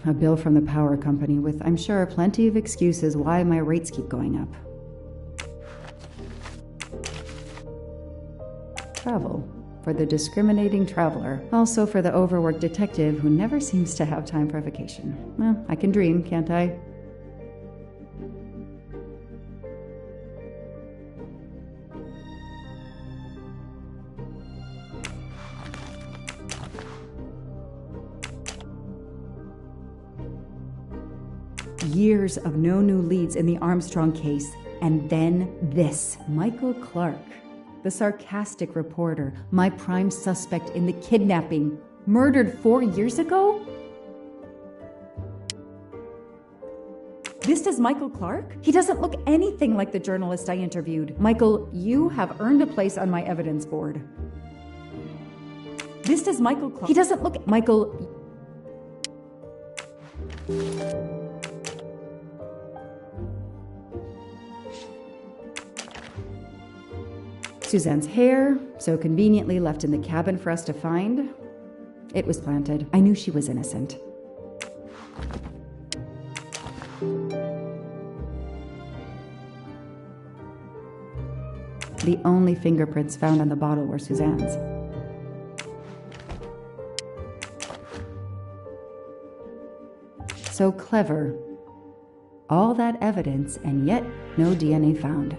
A bill from the power company with, I'm sure, plenty of excuses why my rates keep going up. Travel. For the discriminating traveler. Also for the overworked detective who never seems to have time for vacation. Well, I can dream, can't I? Years of no new leads in the Armstrong case, and then this. Michael Clark, the sarcastic reporter, my prime suspect in the kidnapping, murdered 4 years ago? This is Michael Clark? He doesn't look anything like the journalist I interviewed. Michael, you have earned a place on my evidence board. This is Michael Clark. He doesn't look... Michael... Suzanne's hair, so conveniently left in the cabin for us to find. It was planted. I knew she was innocent. The only fingerprints found on the bottle were Suzanne's. So clever. All that evidence, and yet no DNA found.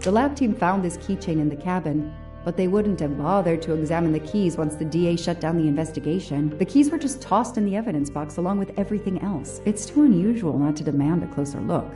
The lab team found this keychain in the cabin, but they wouldn't have bothered to examine the keys once the DA shut down the investigation. The keys were just tossed in the evidence box along with everything else. It's too unusual not to demand a closer look.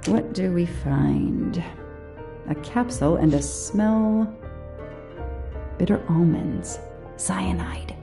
What do we find? A capsule and a smell. Bitter almonds. Cyanide.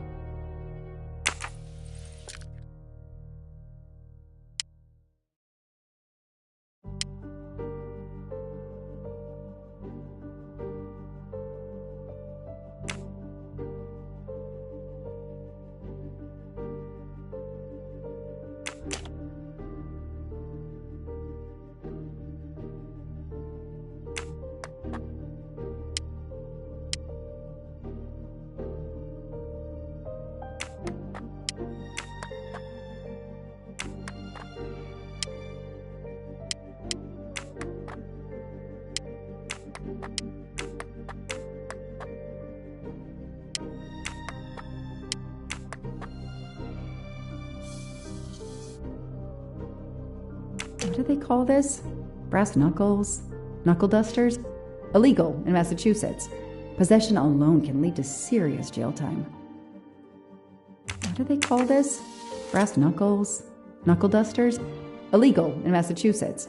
What do they call this? Brass knuckles? Knuckle dusters? Illegal in Massachusetts. Possession alone can lead to serious jail time. What do they call this? Brass knuckles? Knuckle dusters? Illegal in Massachusetts.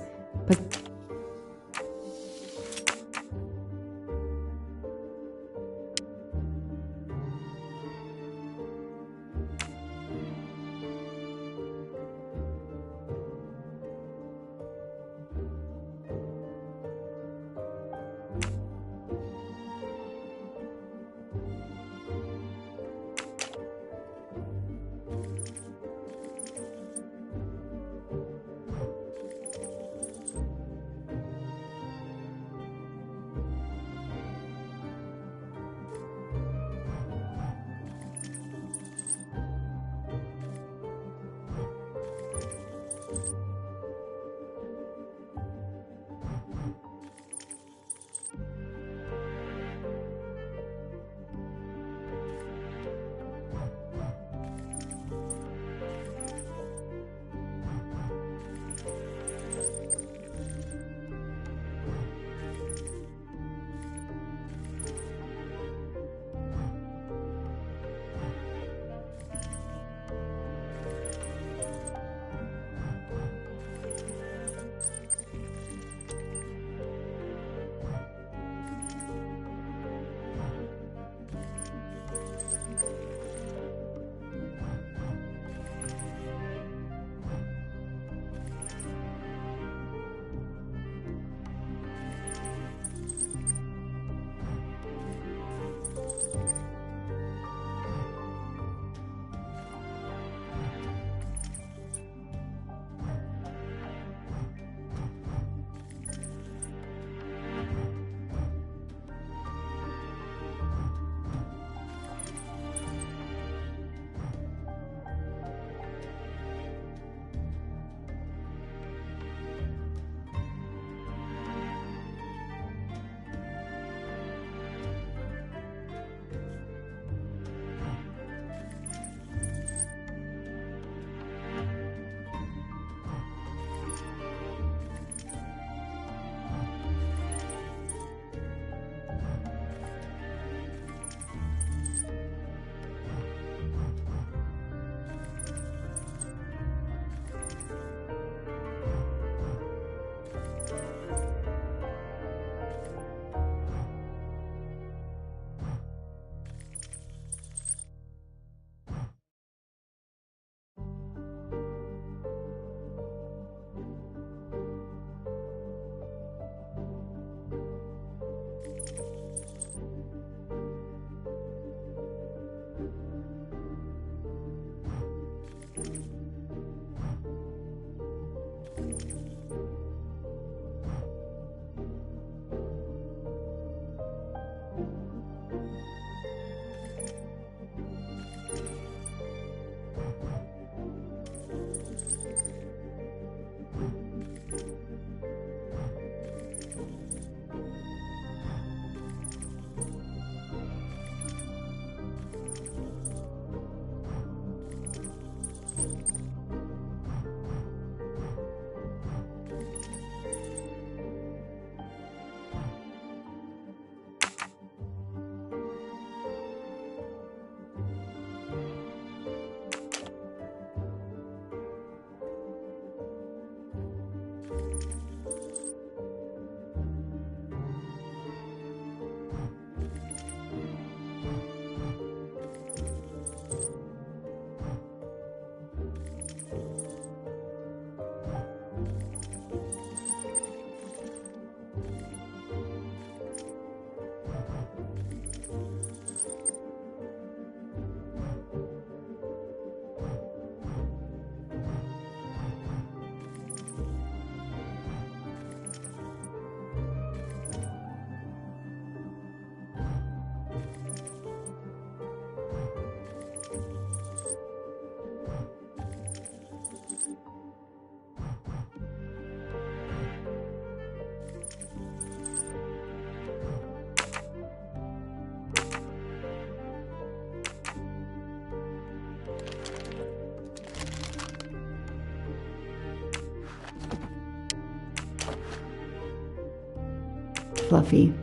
Fluffy.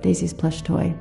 Daisy's plush toy.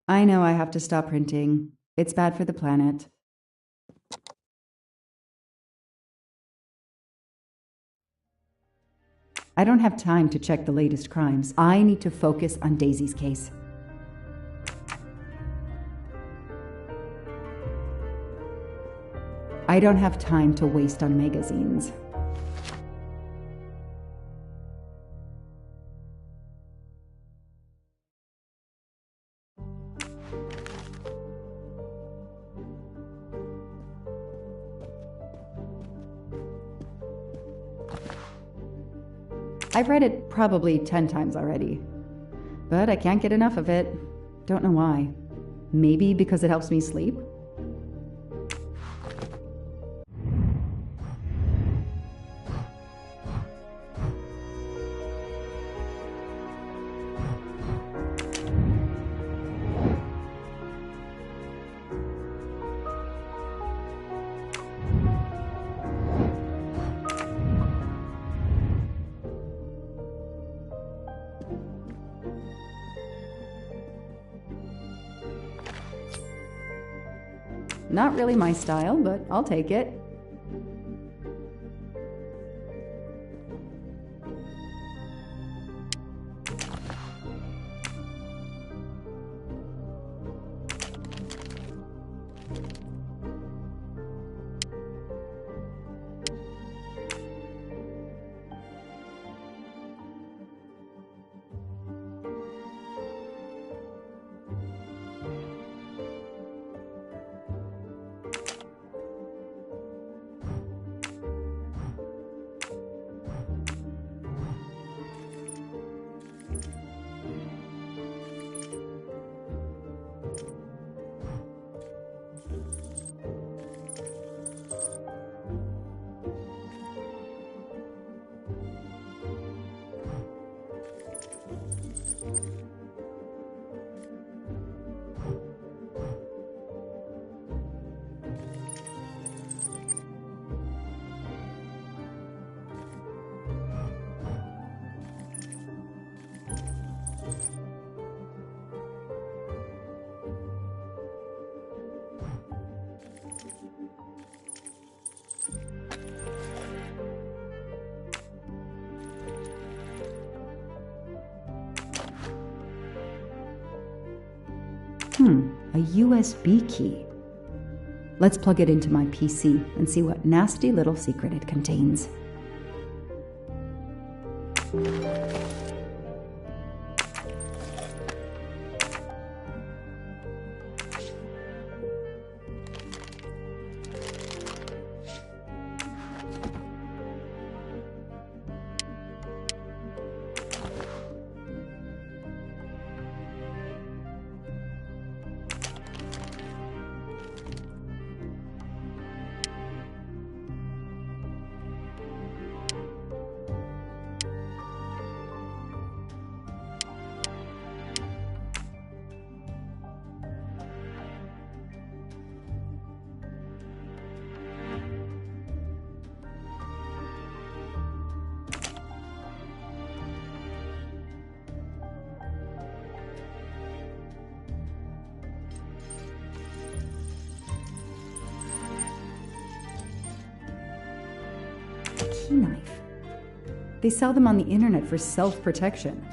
I know I have to stop printing. It's bad for the planet. I don't have time to check the latest crimes. I need to focus on Daisy's case. I don't have time to waste on magazines. I've read it probably 10 times already, but I can't get enough of it. Don't know why. Maybe because it helps me sleep? Not really my style, but I'll take it. A USB key. Let's plug it into my PC and see what nasty little secret it contains. key knife. They sell them on the internet for self-protection.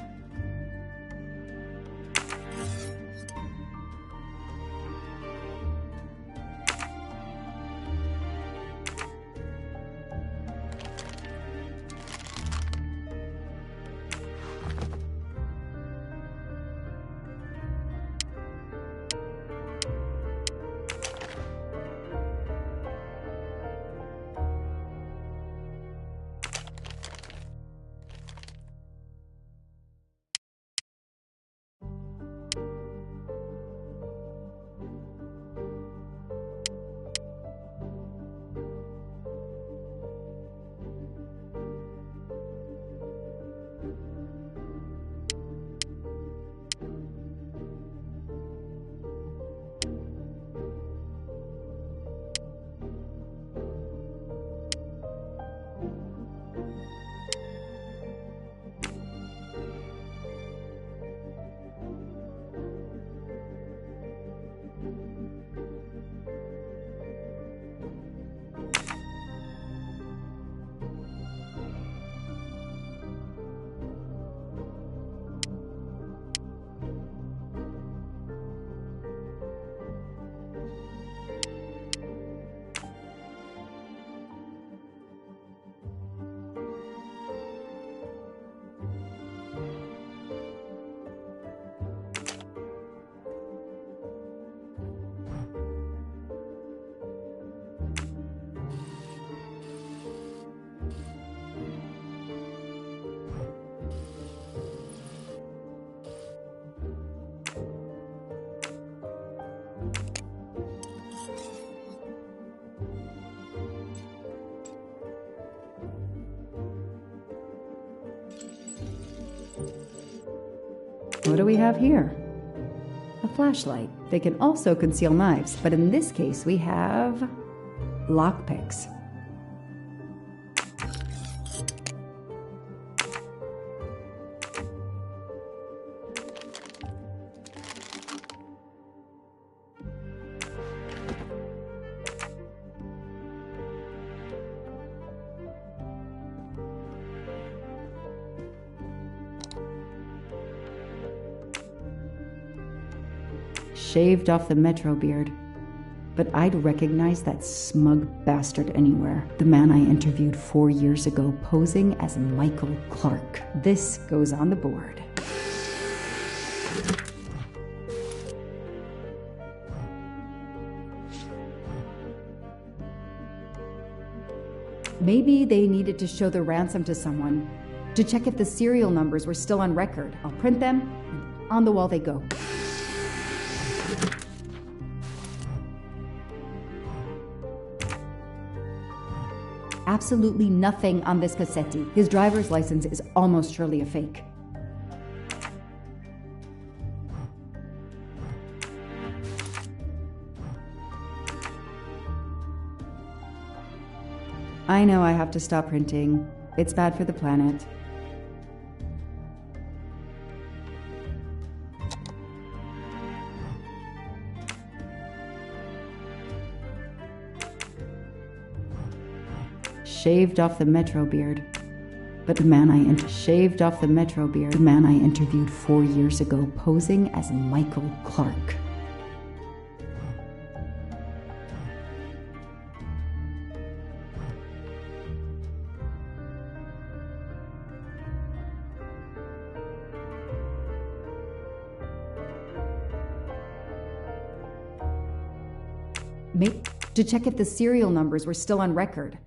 What do we have here? A flashlight. They can also conceal knives, but in this case we have lockpicks. Shaved off the metro beard. But I'd recognize that smug bastard anywhere. The man I interviewed 4 years ago posing as Michael Clark. This goes on the board. Maybe they needed to show the ransom to someone, to check if the serial numbers were still on record. I'll print them, and on the wall they go. Absolutely nothing on this Cassetti. His driver's license is almost surely a fake. I know I have to stop printing. It's bad for the planet. Shaved off the metro beard. But the man I shaved off the metro beard. The man I interviewed 4 years ago posing as Michael Clark. To check if the serial numbers were still on record.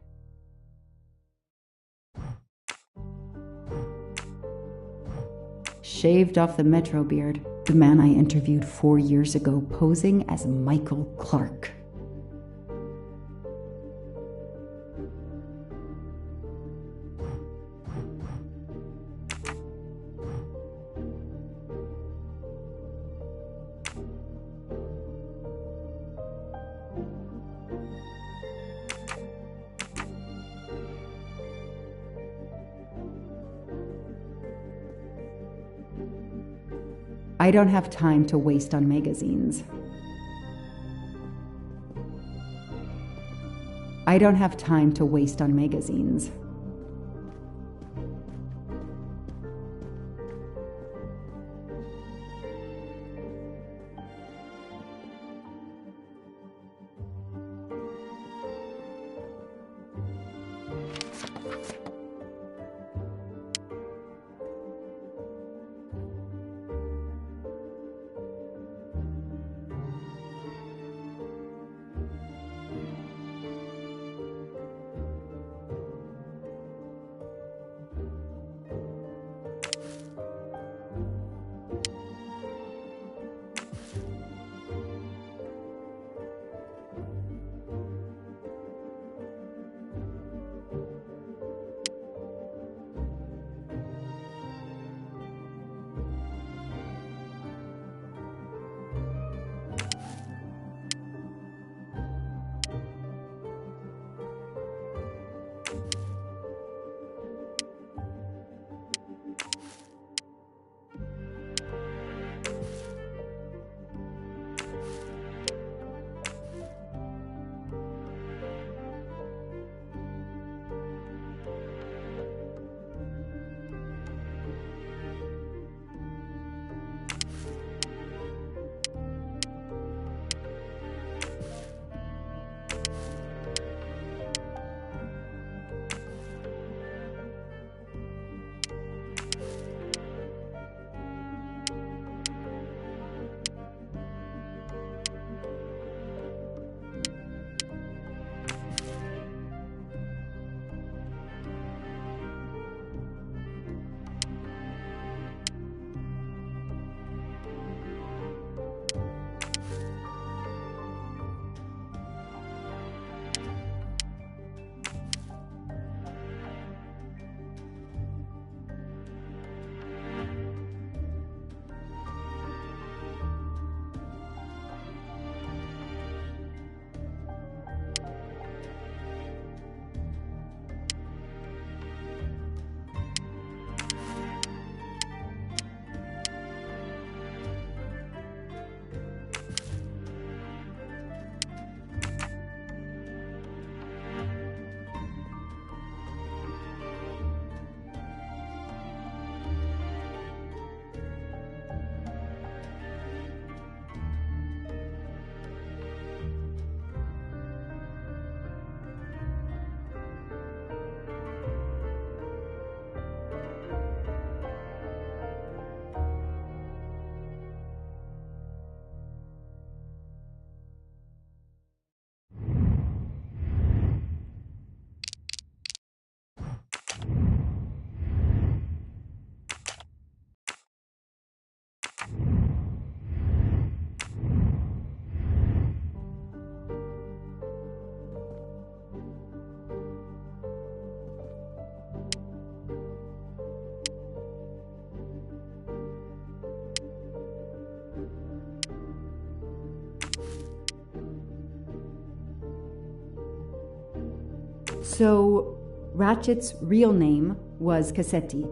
Shaved off the metro beard. The man I interviewed 4 years ago posing as Michael Clark. I don't have time to waste on magazines. I don't have time to waste on magazines. So, Ratchet's real name was Cassetti.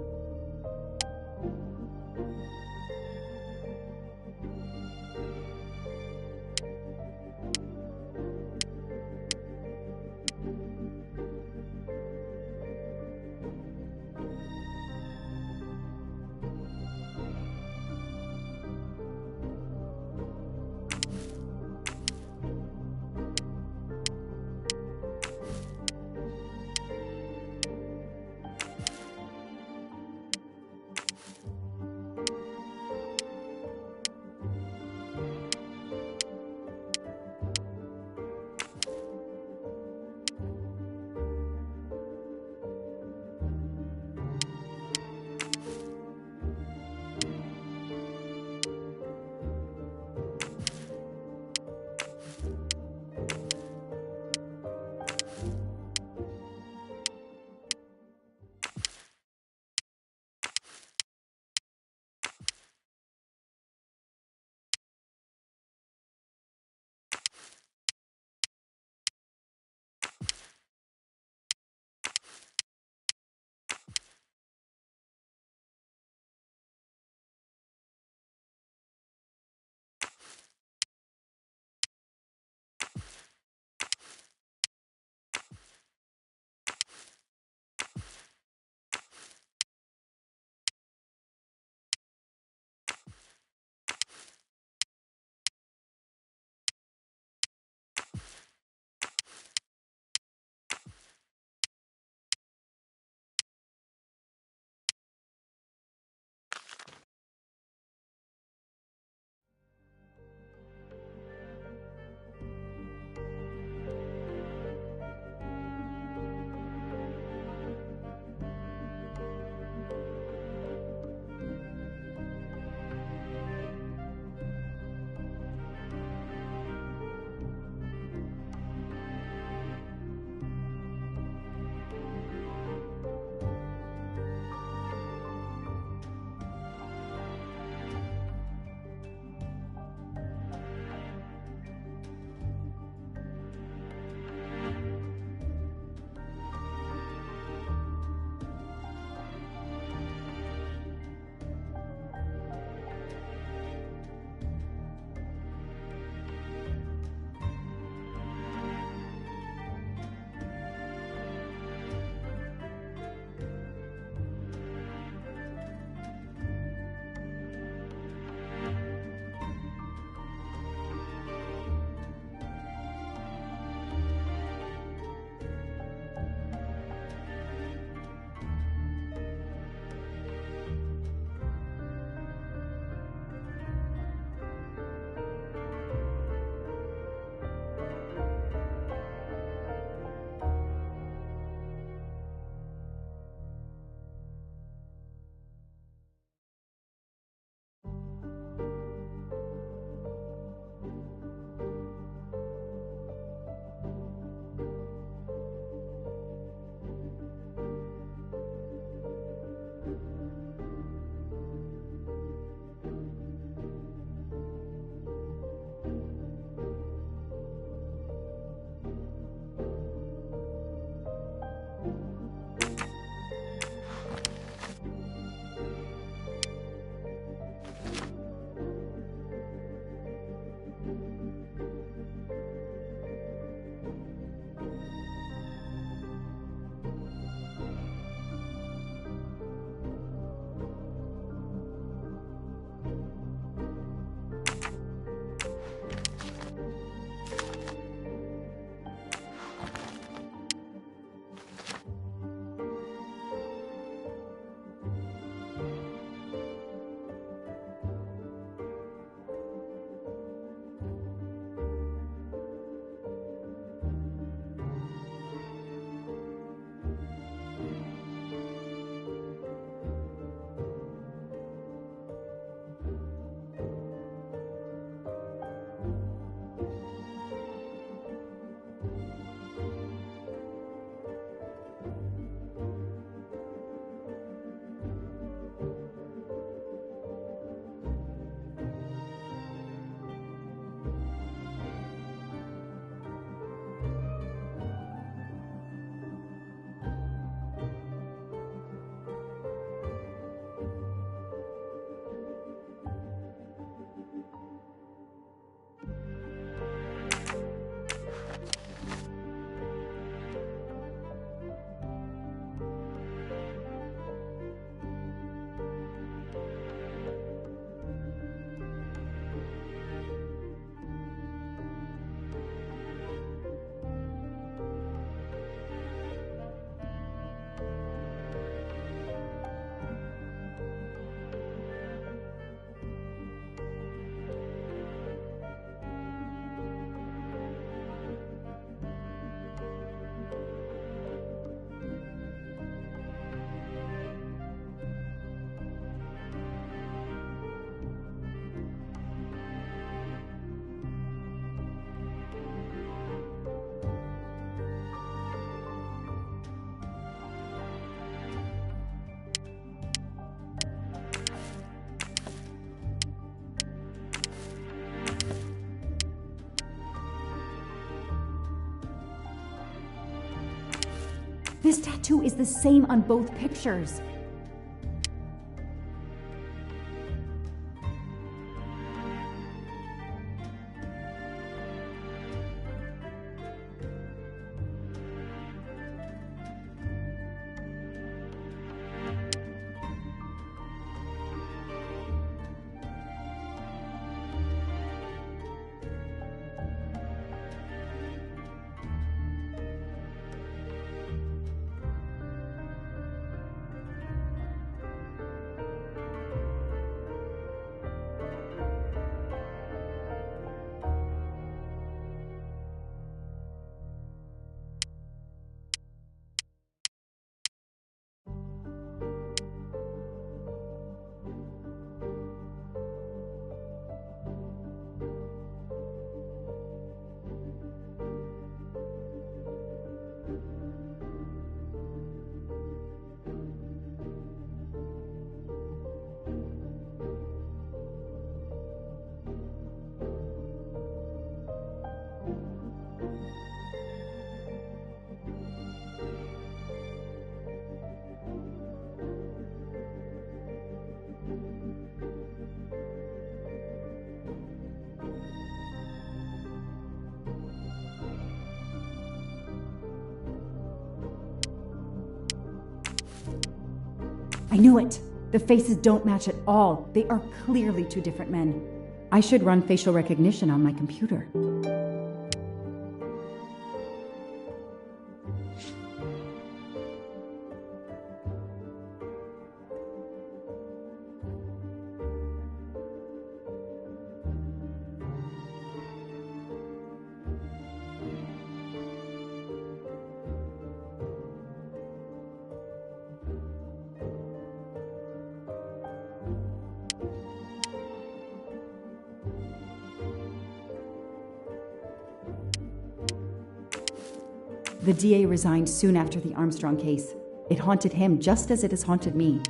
This tattoo is the same on both pictures. I knew it! The faces don't match at all. They are clearly two different men. I should run facial recognition on my computer. The DA resigned soon after the Armstrong case. It haunted him just as it has haunted me.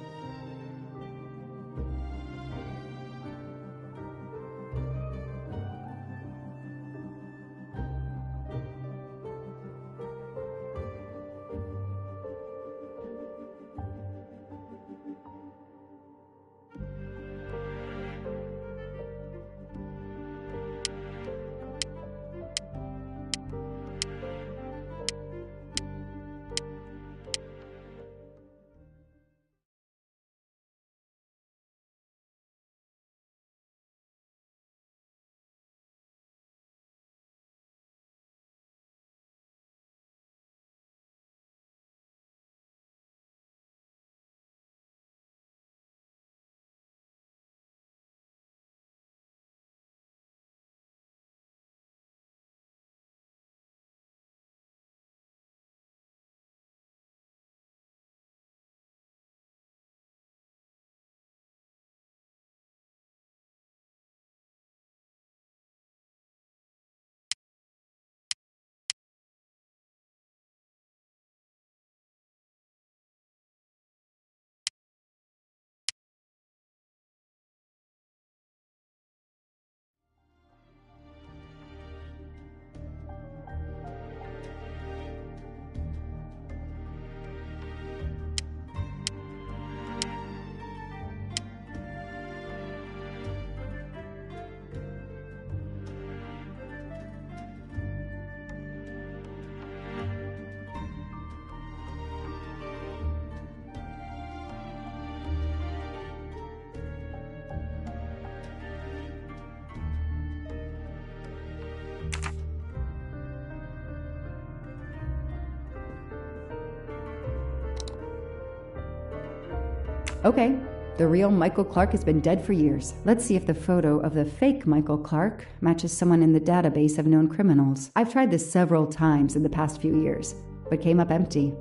Okay, the real Michael Clark has been dead for years. Let's see if the photo of the fake Michael Clark matches someone in the database of known criminals. I've tried this several times in the past few years, but came up empty.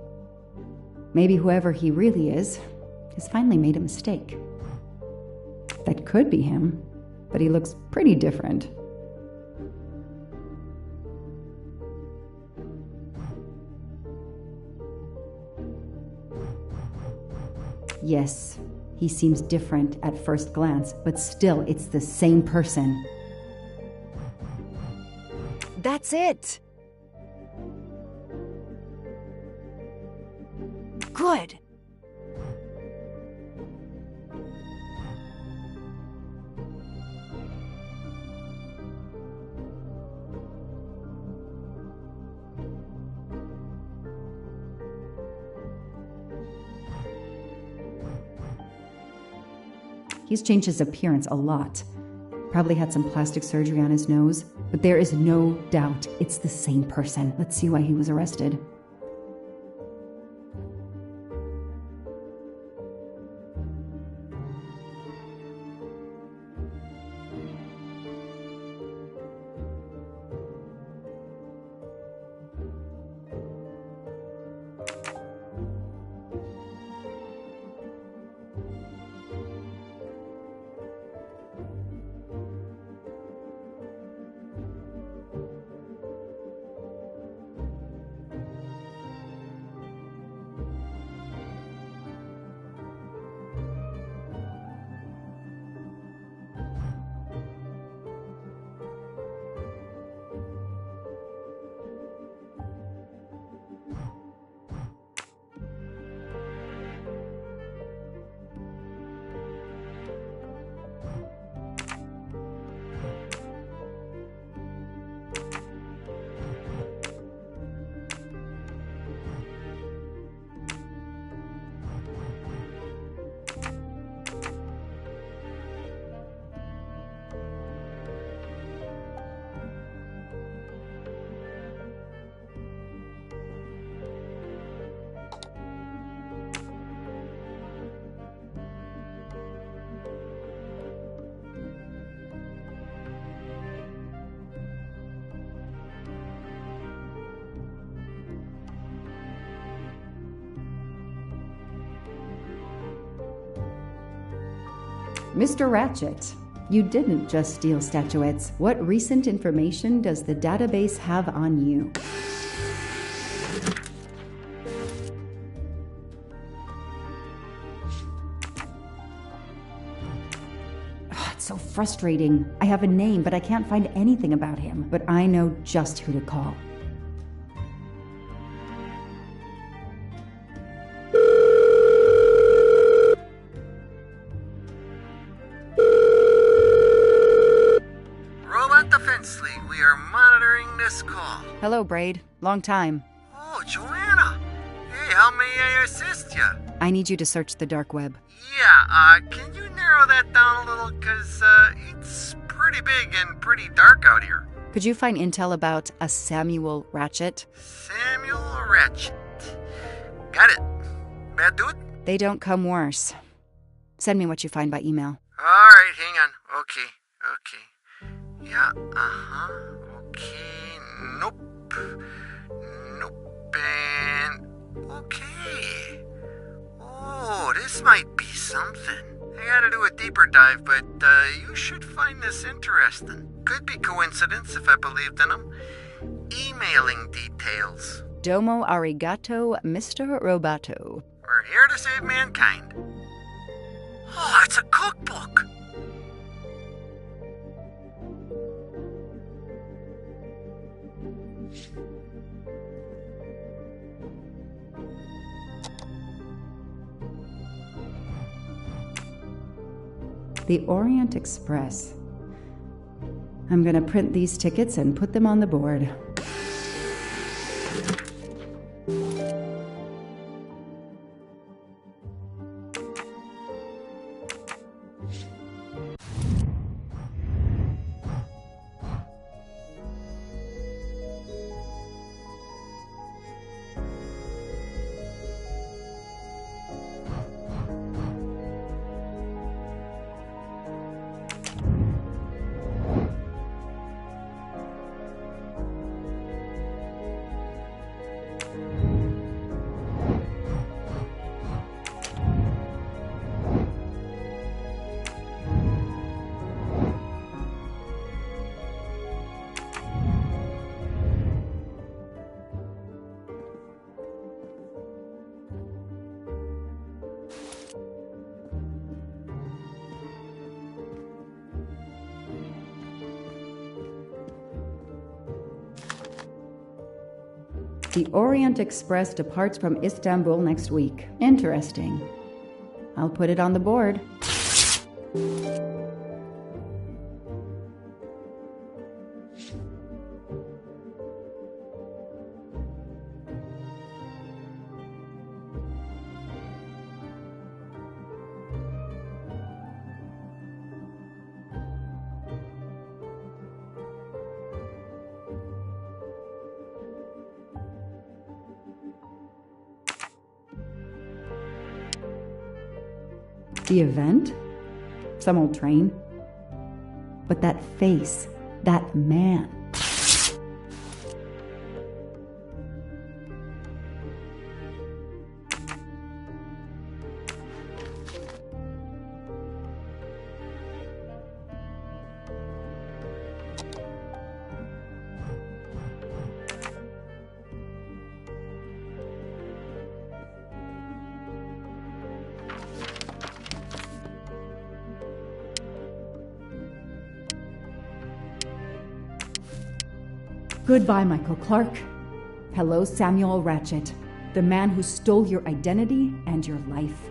Maybe whoever he really is has finally made a mistake. That could be him, but he looks pretty different. Yes, he seems different at first glance, but still it's the same person. That's it! good. He's changed his appearance a lot. Probably had some plastic surgery on his nose, but there is no doubt it's the same person. Let's see why he was arrested. Mr. Ratchet, you didn't just steal statuettes. What recent information does the database have on you? It's so frustrating. I have a name, but I can't find anything about him. But I know just who to call. Hello, Braid. Long time. Oh, Joanna. Hey, how may I assist you? I need you to search the dark web. Yeah, can you narrow that down a little? Because, it's pretty big and pretty dark out here. Could you find intel about a Samuel Ratchet? Samuel Ratchet. Got it. Bad dude? They don't come worse. Send me what you find by email. Alright, hang on. Okay. Yeah, okay. Nope. And okay. Oh, this might be something. I gotta do a deeper dive, but you should find this interesting. Could be coincidence if I believed in them. Emailing details. Domo arigato, Mr. Roboto. We're here to save mankind. Oh, it's a cookbook. The Orient Express. I'm gonna print these tickets and put them on the board. The Orient Express departs from Istanbul next week. Interesting. I'll put it on the board. The event? Some old train. But that face, that man. Goodbye, Michael Clark. Hello, Samuel Ratchet, the man who stole your identity and your life.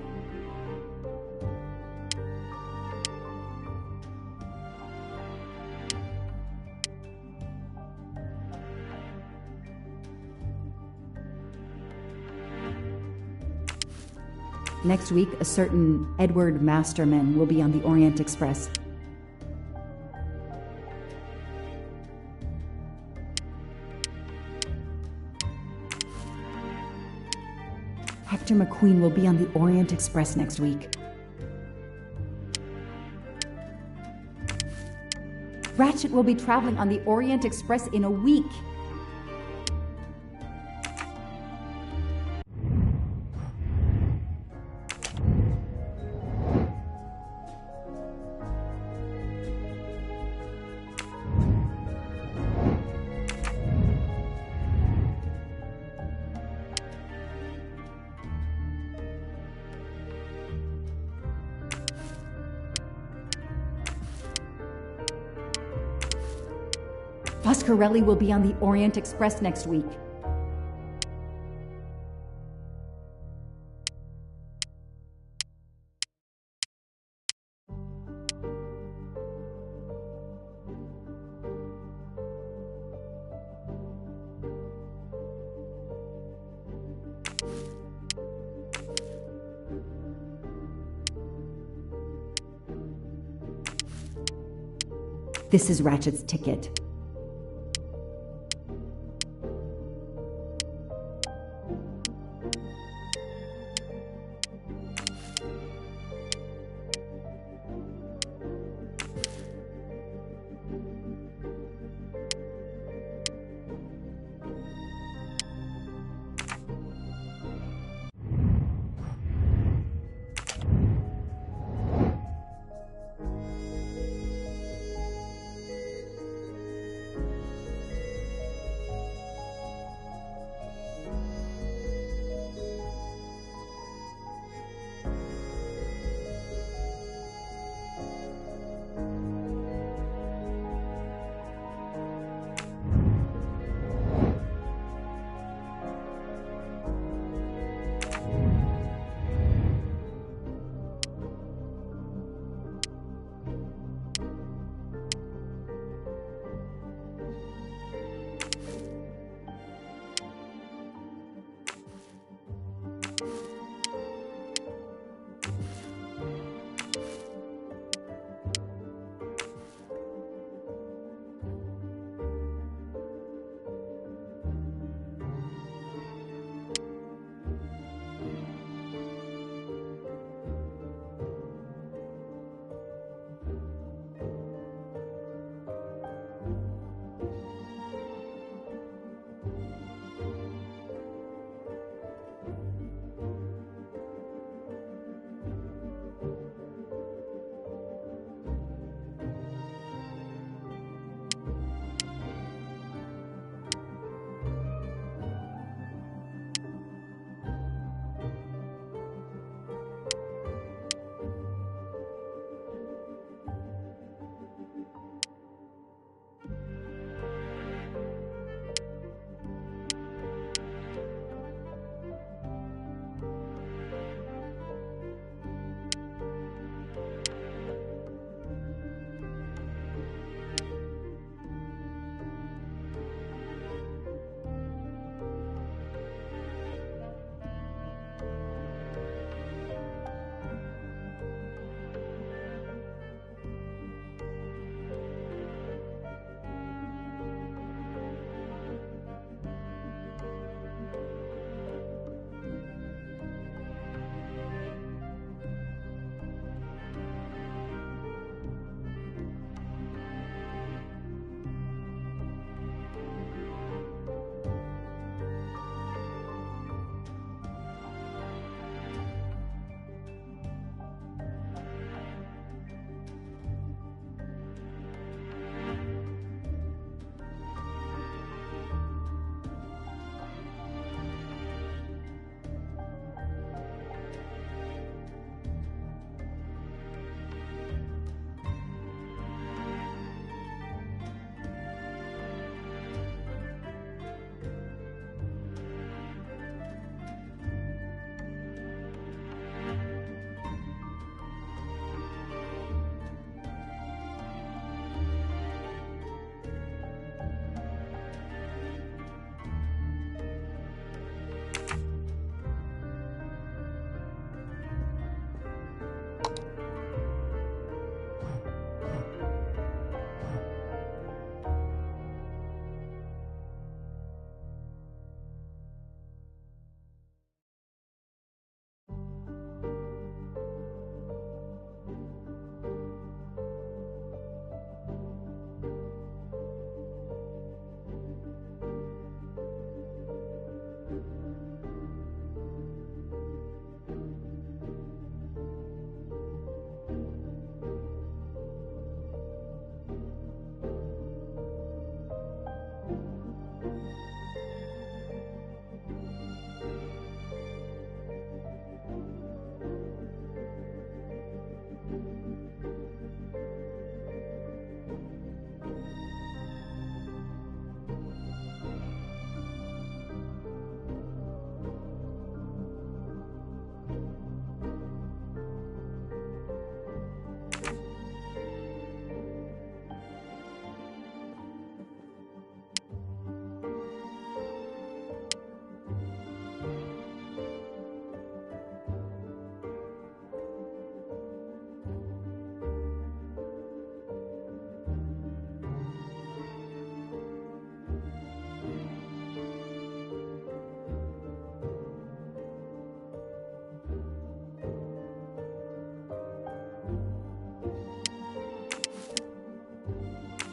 Next week, a certain Edward Masterman will be on the Orient Express. Hector McQueen will be on the Orient Express next week. Ratchet will be traveling on the Orient Express in a week. Foscarelli will be on the Orient Express next week. This is Ratchet's ticket.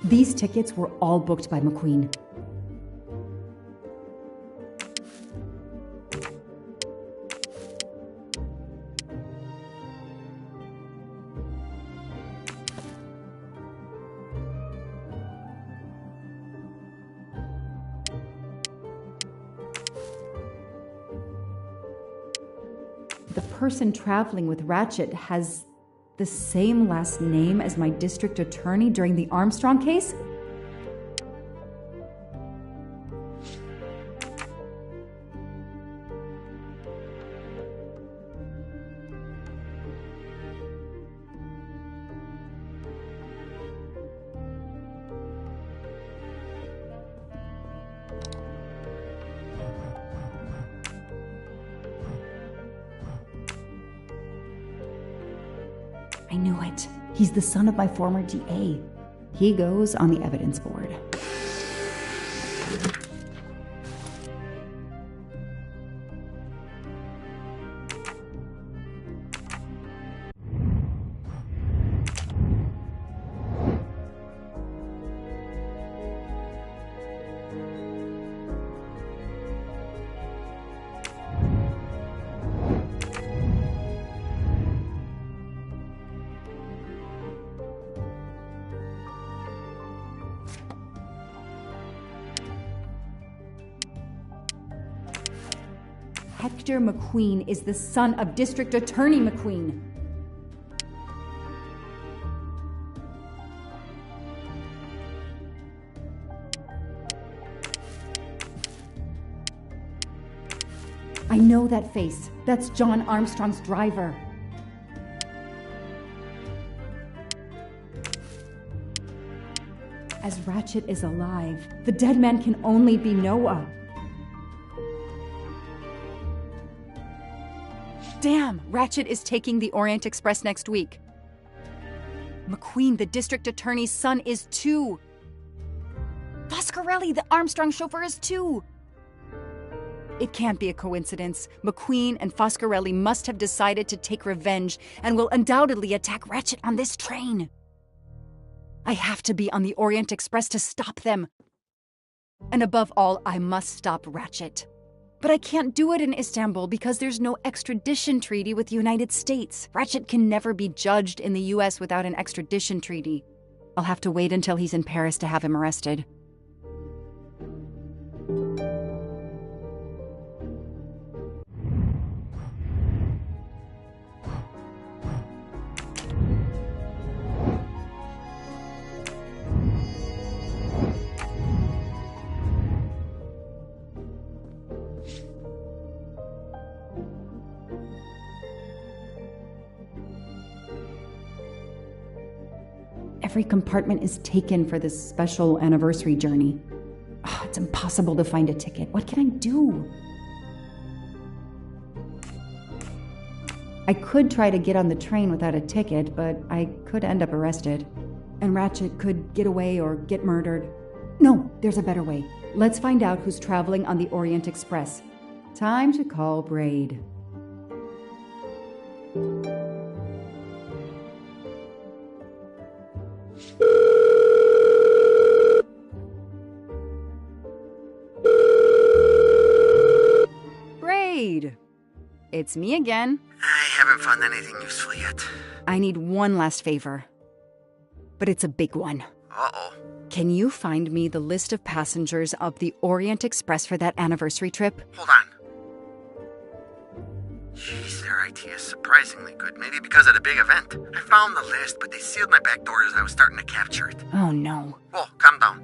These tickets were all booked by McQueen. The person traveling with Ratchet has the same last name as my district attorney during the Armstrong case? I knew it. He's the son of my former DA. He goes on the evidence board. Hector McQueen is the son of District Attorney McQueen. I know that face. That's John Armstrong's driver. As Ratchet is alive, the dead man can only be Noah. Damn! Ratchet is taking the Orient Express next week. McQueen, the district attorney's son, is too. Foscarelli, the Armstrong chauffeur, is too. It can't be a coincidence. McQueen and Foscarelli must have decided to take revenge and will undoubtedly attack Ratchet on this train. I have to be on the Orient Express to stop them. And above all, I must stop Ratchet. But I can't do it in Istanbul because there's no extradition treaty with the United States. Ratchet can never be judged in the US without an extradition treaty. I'll have to wait until he's in Paris to have him arrested. Every compartment is taken for this special anniversary journey. Oh, it's impossible to find a ticket. What can I do? I could try to get on the train without a ticket, but I could end up arrested. And Ratchet could get away or get murdered. No, there's a better way. Let's find out who's traveling on the Orient Express. Time to call Braid. Braid! It's me again. I haven't found anything useful yet. I need one last favor. But it's a big one. Uh-oh. Can you find me the list of passengers of the Orient Express for that anniversary trip? Hold on. Jeez, their IT is surprisingly good. Maybe because of the big event. I found the list, but they sealed my back door as I was starting to capture it. Oh, no. Whoa, calm down.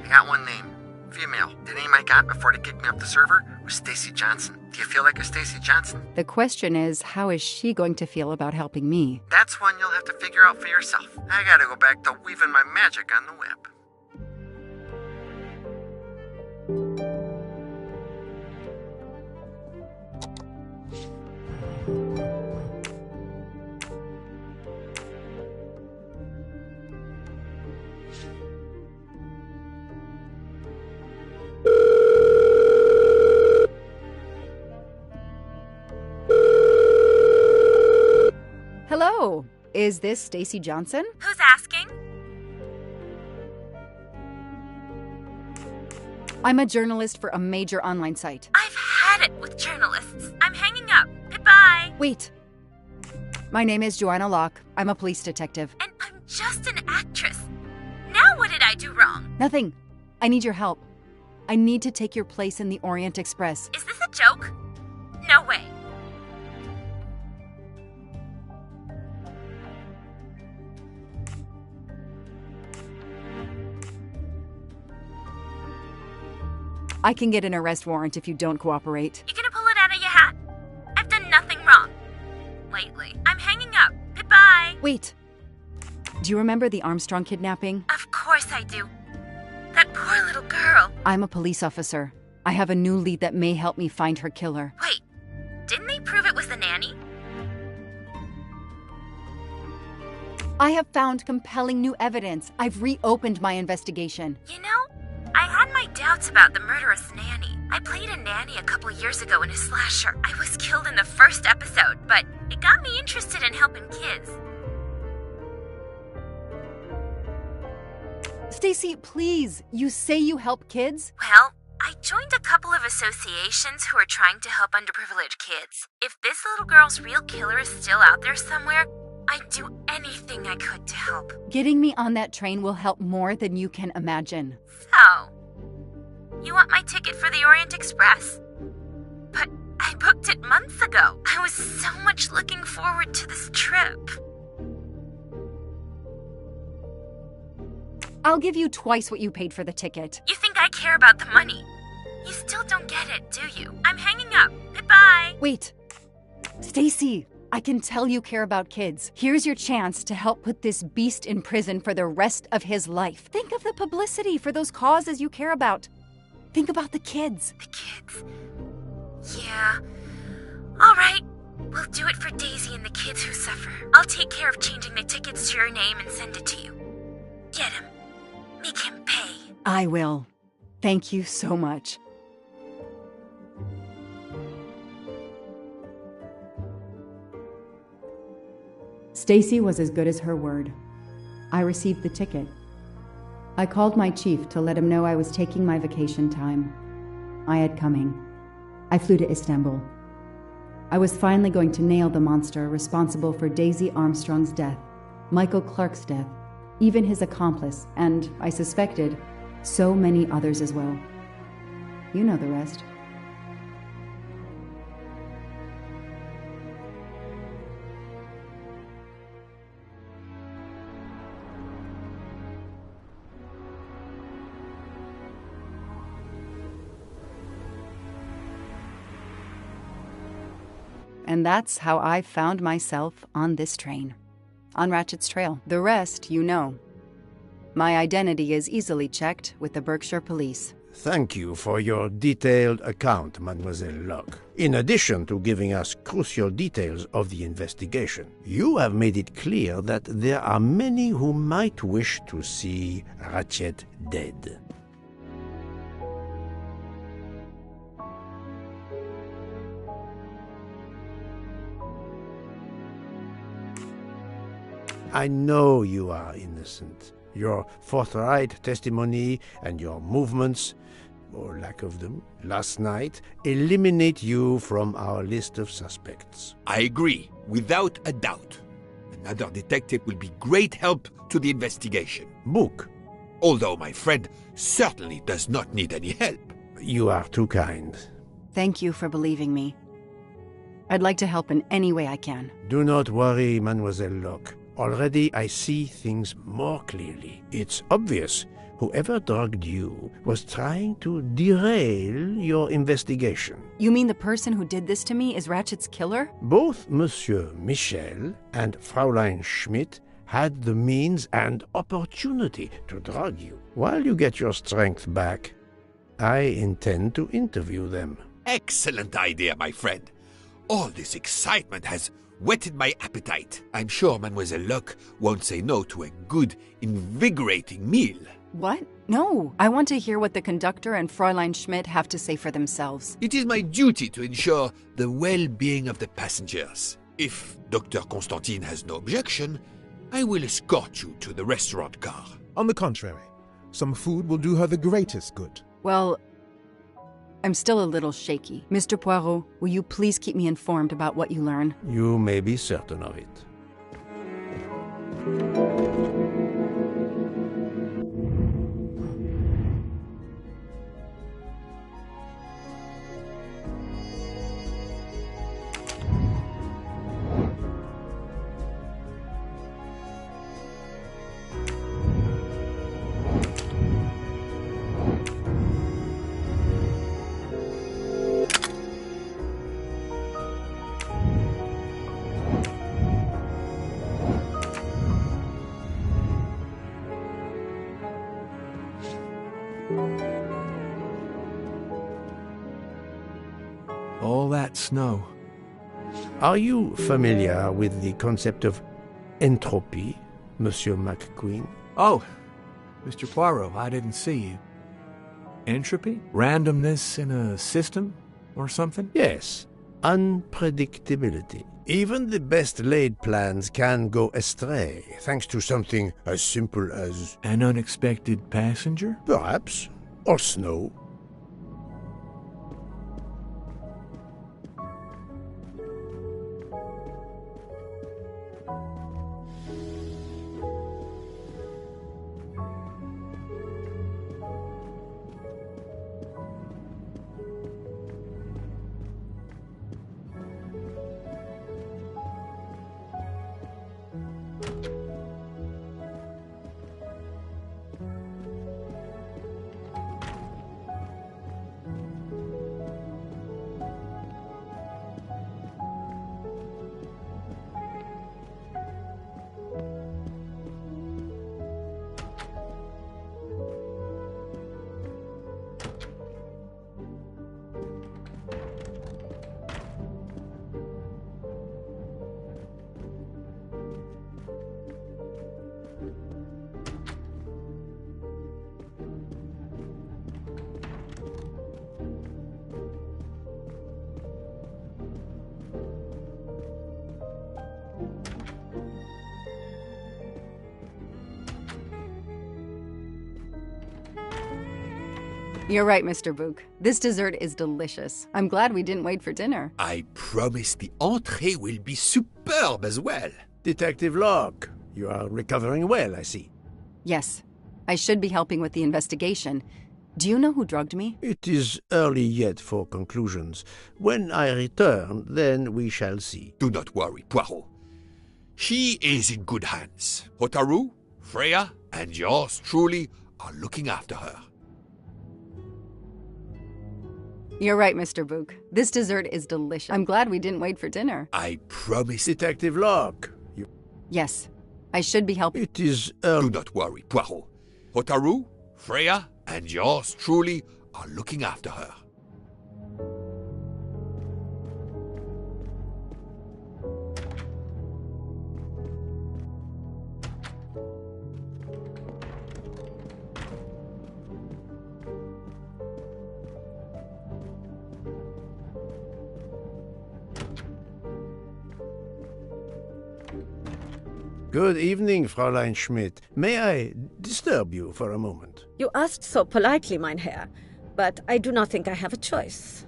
I got one name. Female. The name I got before they kicked me off the server was Stacy Johnson. Do you feel like a Stacy Johnson? The question is, how is she going to feel about helping me? That's one you'll have to figure out for yourself. I gotta go back to weaving my magic on the web. Hello, is this Stacy Johnson? Who's asking? I'm a journalist for a major online site. I've had it with journalists. I'm hanging up. Goodbye. Wait. My name is Joanna Locke. I'm a police detective. And I'm just an actress. Now what did I do wrong? Nothing. I need your help. I need to take your place in the Orient Express. Is this a joke? No way. I can get an arrest warrant if you don't cooperate. You gonna pull it out of your hat? I've done nothing wrong. Lately. I'm hanging up. Goodbye. Wait. Do you remember the Armstrong kidnapping? Of course I do. That poor little girl. I'm a police officer. I have a new lead that may help me find her killer. Wait, didn't they prove it was the nanny? I have found compelling new evidence. I've reopened my investigation. You know, I had my doubts about the murderous nanny. I played a nanny a couple years ago in a slasher. I was killed in the first episode, but it got me interested in helping kids. Stacy, please. You say you help kids? Well, I joined a couple of associations who are trying to help underprivileged kids. If this little girl's real killer is still out there somewhere, I'd do anything I could to help. Getting me on that train will help more than you can imagine. So, you want my ticket for the Orient Express? But I booked it months ago. I was so much looking forward to this trip. I'll give you twice what you paid for the ticket. You think I care about the money? You still don't get it, do you? I'm hanging up. Goodbye. Wait. Stacy, I can tell you care about kids. Here's your chance to help put this beast in prison for the rest of his life. Think of the publicity for those causes you care about. Think about the kids. The kids? Yeah. All right. We'll do it for Daisy and the kids who suffer. I'll take care of changing the tickets to your name and send it to you. Get him. Make him pay. I will. Thank you so much. Stacy was as good as her word. I received the ticket. I called my chief to let him know I was taking my vacation time. I had coming. I flew to Istanbul. I was finally going to nail the monster responsible for Daisy Armstrong's death, Michael Clark's death, even his accomplice, and, I suspected, so many others as well. You know the rest. And that's how I found myself on this train. On Ratchet's trail. The rest, you know. My identity is easily checked with the Berkshire Police. Thank you for your detailed account, Mademoiselle Locke. In addition to giving us crucial details of the investigation, you have made it clear that there are many who might wish to see Ratchet dead. I know you are innocent. Your forthright testimony and your movements, or lack of them, last night eliminate you from our list of suspects. I agree, without a doubt. Another detective will be great help to the investigation. Book. Although my friend certainly does not need any help. You are too kind. Thank you for believing me. I'd like to help in any way I can. Do not worry, Mademoiselle Locke. Already I see things more clearly. It's obvious whoever drugged you was trying to derail your investigation. You mean the person who did this to me is Ratchet's killer? Both Monsieur Michel and Fraulein Schmidt had the means and opportunity to drug you. While you get your strength back, I intend to interview them. Excellent idea, my friend. All this excitement has whetted my appetite. I'm sure Mademoiselle Locke won't say no to a good, invigorating meal. What? No. I want to hear what the conductor and Fräulein Schmidt have to say for themselves. It is my duty to ensure the well-being of the passengers. If Dr. Constantine has no objection, I will escort you to the restaurant car. On the contrary, some food will do her the greatest good. Well, I'm still a little shaky. Mr. Poirot, will you please keep me informed about what you learn? You may be certain of it. All that snow. Are you familiar with the concept of entropy, Monsieur McQueen? Oh, Mr. Poirot, I didn't see you. Entropy? Randomness in a system or something? Yes, unpredictability. Even the best laid plans can go astray, thanks to something as simple as, An unexpected passenger? perhaps, or snow. You're right, Mr. Book. This dessert is delicious. I'm glad we didn't wait for dinner. I promise the entrée will be superb as well. Detective Locke, you are recovering well, I see. Yes, I should be helping with the investigation. Do you know who drugged me? It is early yet for conclusions. When I return, then we shall see. Do not worry, Poirot. She is in good hands. Hotaru, Freya, and yours truly are looking after her. You're right, Mr. Book. This dessert is delicious. I'm glad we didn't wait for dinner. I promise. Detective Locke, you... Yes, I should be helping. It is early... Do not worry, Poirot. Hotaru, Freya, and yours truly are looking after her. Good evening, Fräulein Schmidt. May I disturb you for a moment? You asked so politely, mein Herr, but I do not think I have a choice.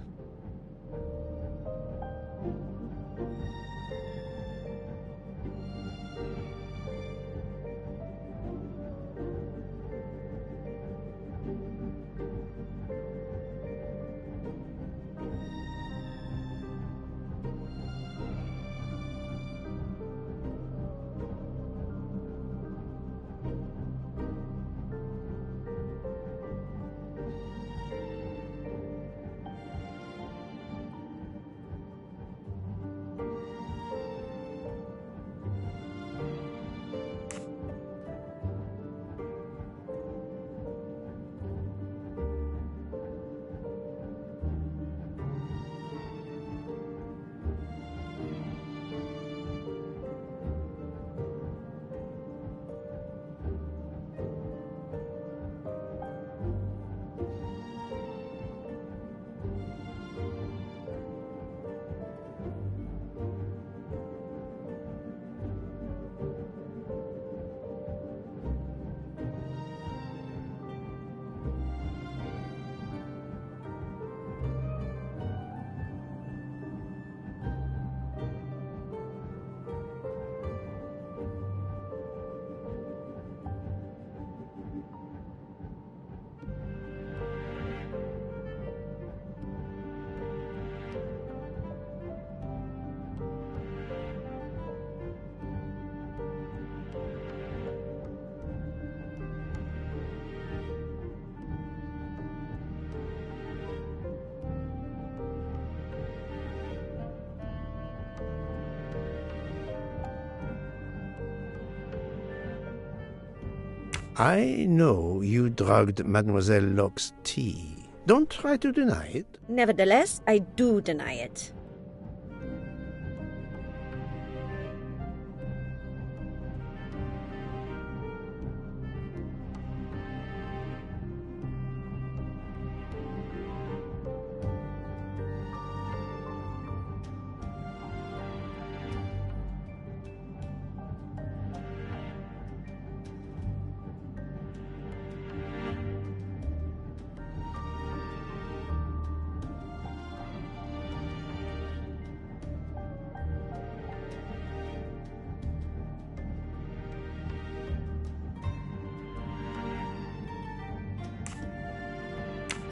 I know you drugged Mademoiselle Locke's tea. Don't try to deny it. Nevertheless, I do deny it.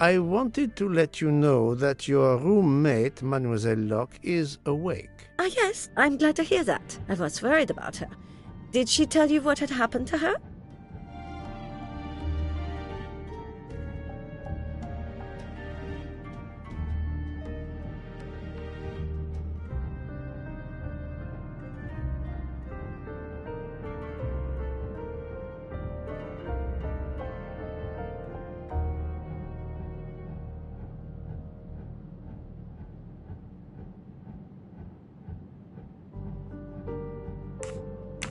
I wanted to let you know that your roommate, Mademoiselle Locke, is awake. Ah, yes, I'm glad to hear that. I was worried about her. Did she tell you what had happened to her?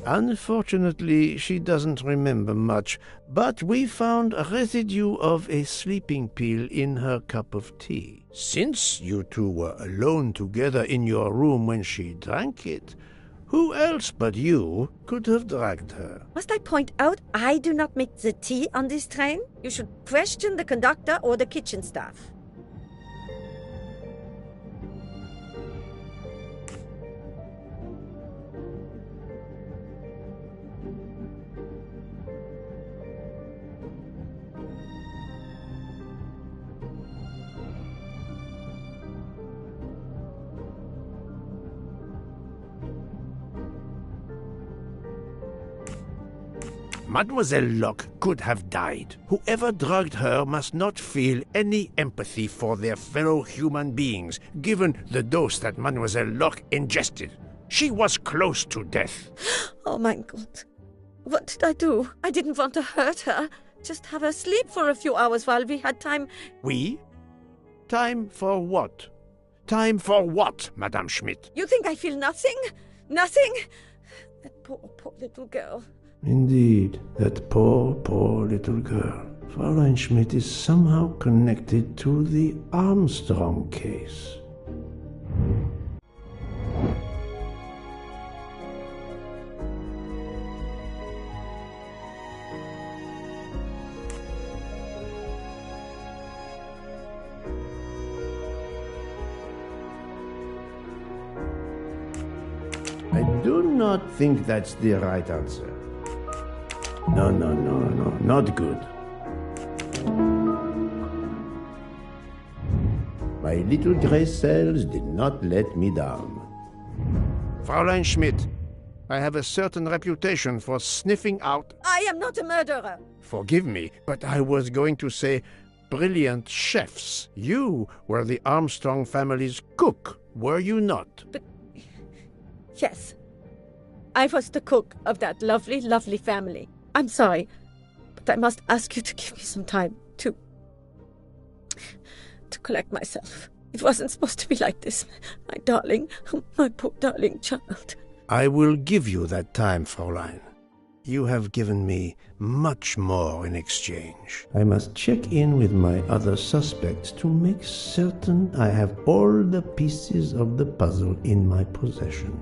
Unfortunately, she doesn't remember much, but we found a residue of a sleeping pill in her cup of tea. Since you two were alone together in your room when she drank it, who else but you could have drugged her? Must I point out I do not make the tea on this train? You should question the conductor or the kitchen staff. Mademoiselle Locke could have died. Whoever drugged her must not feel any empathy for their fellow human beings, given the dose that Mademoiselle Locke ingested. She was close to death. Oh my God. What did I do? I didn't want to hurt her. Just have her sleep for a few hours while we had time. We? Time for what? Time for what, Madame Schmidt? You think I feel nothing? Nothing? That poor little girl. Indeed, that poor little girl. Fräulein Schmidt is somehow connected to the Armstrong case. I do not think that's the right answer. No, not good. My little gray cells did not let me down. Fräulein Schmidt, I have a certain reputation for sniffing out... I am not a murderer. Forgive me, but I was going to say brilliant chefs. You were the Armstrong family's cook, were you not? But... yes. I was the cook of that lovely, lovely family. I'm sorry, but I must ask you to give me some time to collect myself. It wasn't supposed to be like this, my darling, my poor darling child. I will give you that time, Fräulein. You have given me much more in exchange. I must check in with my other suspects to make certain I have all the pieces of the puzzle in my possession.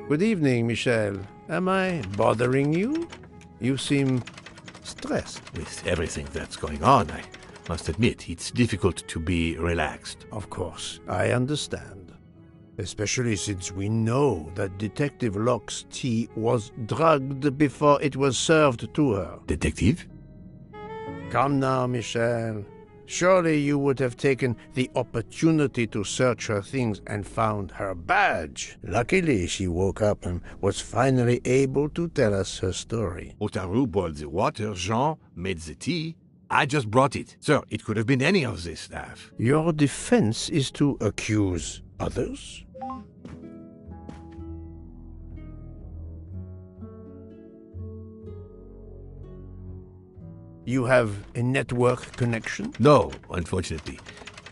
Good evening, Michel. Am I bothering you? You seem stressed. With everything that's going on, I must admit, it's difficult to be relaxed. Of course, I understand. Especially since we know that Detective Locke's tea was drugged before it was served to her. Detective? Come now, Michel. Surely you would have taken the opportunity to search her things and found her badge. Luckily, she woke up and was finally able to tell us her story. Otaru boiled the water, Jean made the tea. I just brought it. Sir, it could have been any of the staff. Your defense is to accuse others? You have a network connection? No, unfortunately.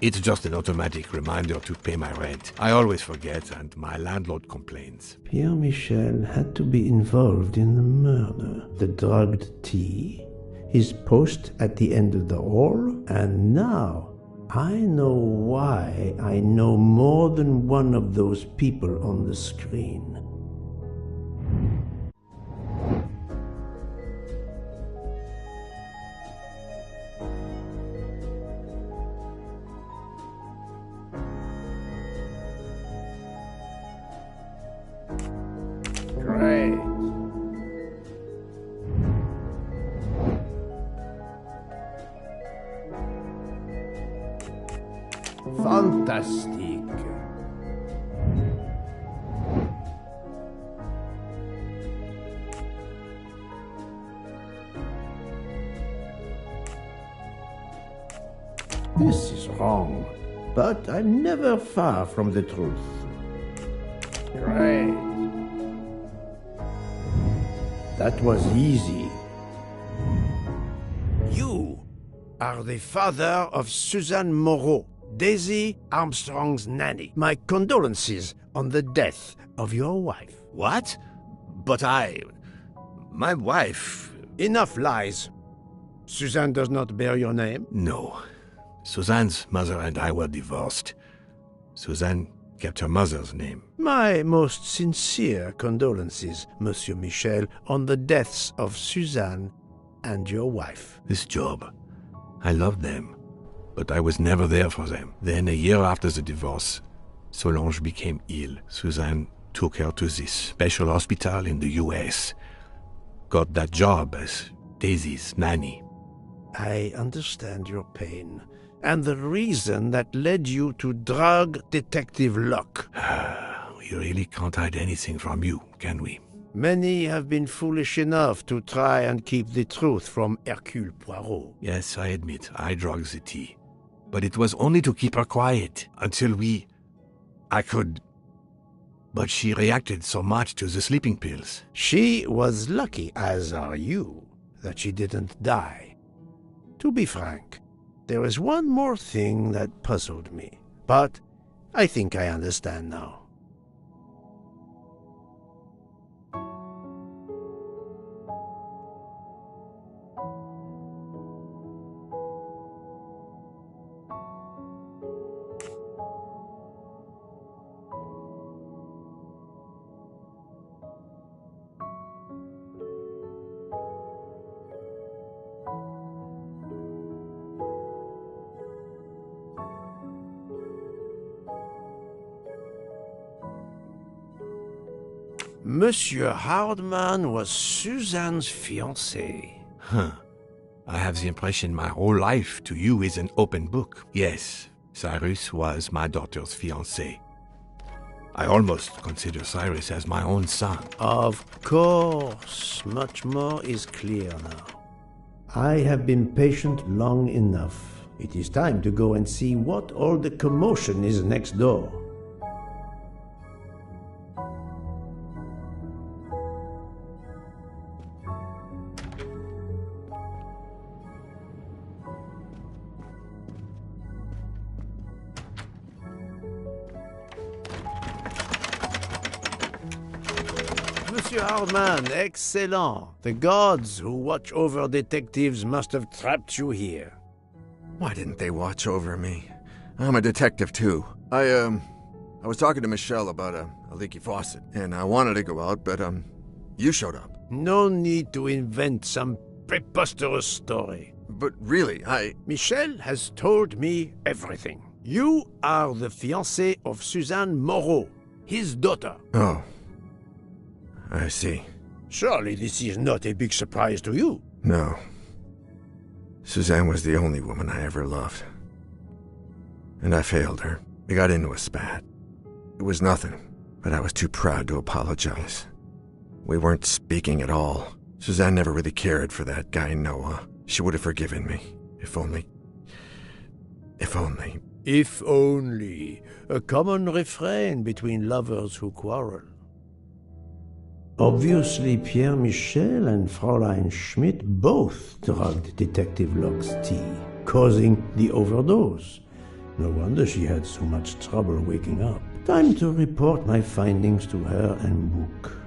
It's just an automatic reminder to pay my rent. I always forget, and my landlord complains. Pierre Michel had to be involved in the murder. The drugged tea, his post at the end of the hall, and now I know why I know more than one of those people on the screen. Great. Fantastic. This is wrong, but I'm never far from the truth. Right. That was easy. You are the father of Suzanne Moreau, Daisy Armstrong's nanny. My condolences on the death of your wife. What? But my wife... Enough lies. Suzanne does not bear your name? No. Suzanne's mother and I were divorced. Suzanne kept her mother's name. My most sincere condolences, Monsieur Michel, on the deaths of Suzanne and your wife. This job, I loved them, but I was never there for them. Then, a year after the divorce, Solange became ill. Suzanne took her to this special hospital in the US. Got that job as Daisy's nanny. I understand your pain, and the reason that led you to drug Detective Locke. We really can't hide anything from you, can we? Many have been foolish enough to try and keep the truth from Hercule Poirot. Yes, I admit, I drugged the tea. But it was only to keep her quiet, until I could... But she reacted so much to the sleeping pills. She was lucky, as are you, that she didn't die. To be frank, there is one more thing that puzzled me, but I think I understand now. Monsieur Hardman was Suzanne's fiancé. Huh. I have the impression my whole life to you is an open book. Yes, Cyrus was my daughter's fiancé. I almost consider Cyrus as my own son. Of course, much more is clear now. I have been patient long enough. It is time to go and see what all the commotion is next door. Monsieur Hardman, excellent. The gods who watch over detectives must have trapped you here. Why didn't they watch over me? I'm a detective too. I I was talking to Michelle about a leaky faucet, and I wanted to go out, but, you showed up. No need to invent some preposterous story. But really, Michelle has told me everything. You are the fiancé of Suzanne Moreau, his daughter. Oh. I see. Surely this is not a big surprise to you. No. Suzanne was the only woman I ever loved. And I failed her. We got into a spat. It was nothing, but I was too proud to apologize. We weren't speaking at all. Suzanne never really cared for that guy, Noah. She would have forgiven me. If only. If only. If only. A common refrain between lovers who quarrel. Obviously, Pierre Michel and Fräulein Schmidt both drugged Detective Locke's tea, causing the overdose. No wonder she had so much trouble waking up. Time to report my findings to her and Book.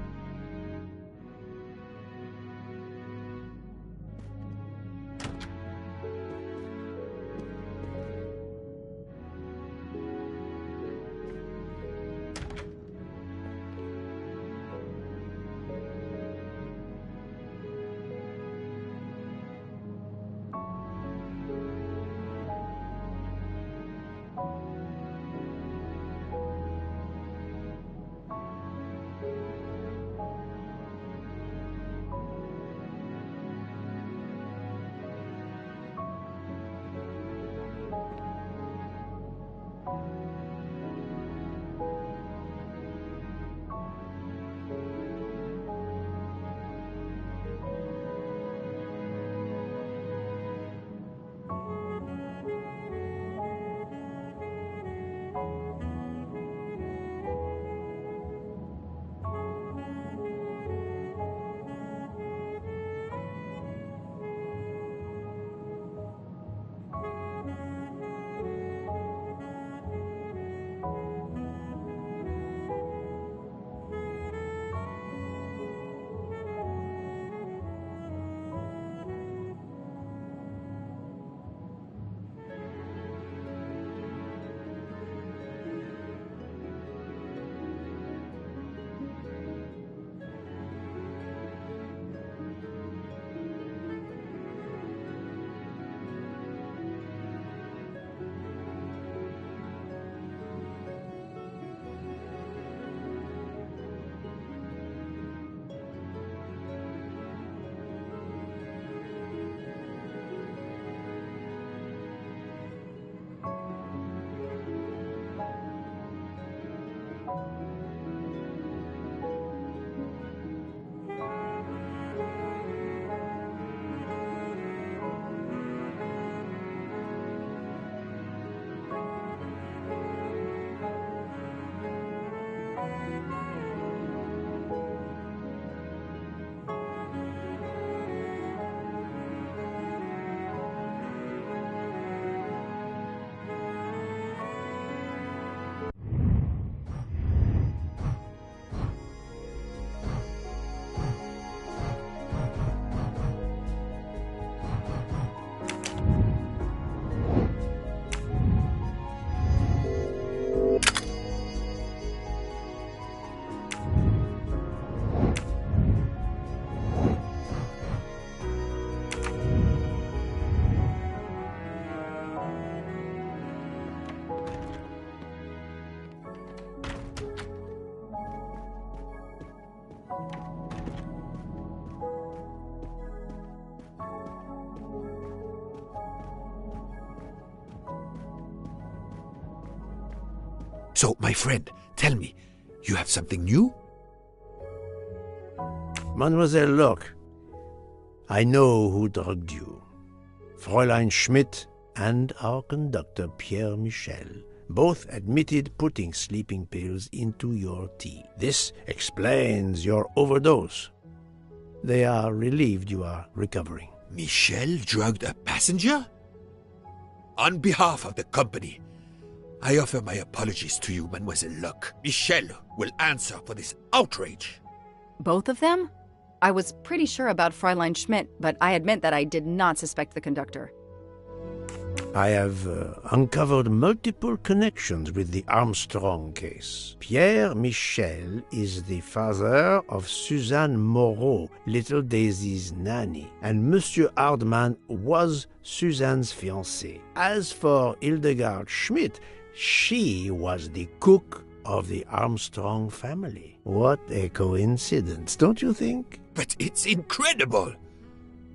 So, my friend, tell me, you have something new? Mademoiselle Locke, I know who drugged you. Fräulein Schmidt and our conductor, Pierre Michel, both admitted putting sleeping pills into your tea. This explains your overdose. They are relieved you are recovering. Michel drugged a passenger? On behalf of the company, I offer my apologies to you, Mademoiselle Locke. Michel will answer for this outrage. Both of them? I was pretty sure about Fräulein Schmidt, but I admit that I did not suspect the conductor. I have uncovered multiple connections with the Armstrong case. Pierre Michel is the father of Suzanne Moreau, little Daisy's nanny, and Monsieur Hardman was Suzanne's fiancé. As for Hildegard Schmidt, she was the cook of the Armstrong family. What a coincidence, don't you think? But it's incredible!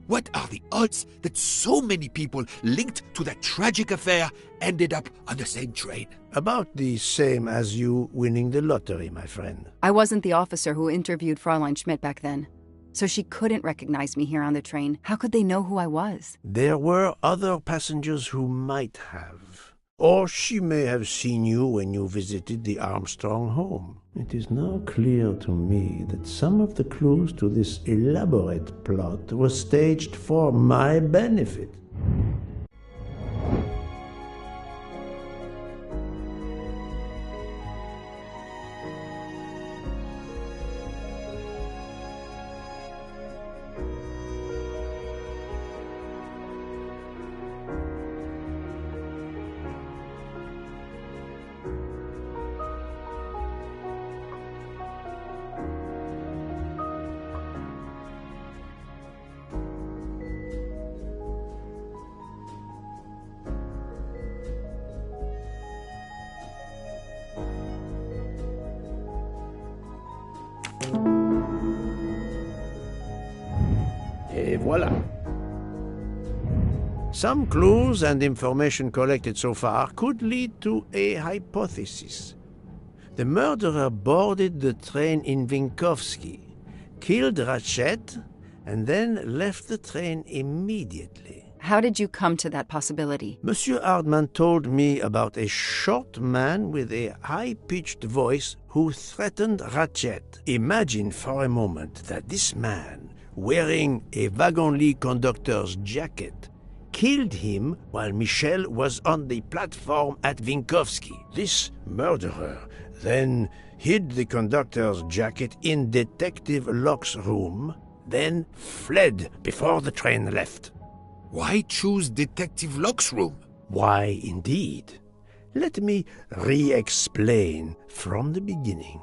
What are the odds that so many people linked to that tragic affair ended up on the same train? About the same as you winning the lottery, my friend. I wasn't the officer who interviewed Fraulein Schmidt back then, so she couldn't recognize me here on the train. How could they know who I was? There were other passengers who might have. Or she may have seen you when you visited the Armstrong home. It is now clear to me that some of the clues to this elaborate plot were staged for my benefit. Et voilà. Some clues and information collected so far could lead to a hypothesis. The murderer boarded the train in Vinkovsky, killed Ratchet, and then left the train immediately. How did you come to that possibility? Monsieur Hardman told me about a short man with a high-pitched voice who threatened Ratchet. Imagine for a moment that this man, wearing a wagon-lit conductor's jacket, killed him while Michel was on the platform at Vinkovsky. This murderer then hid the conductor's jacket in Detective Locke's room, then fled before the train left. Why choose Detective Locke's room? Why, indeed. Let me re-explain from the beginning.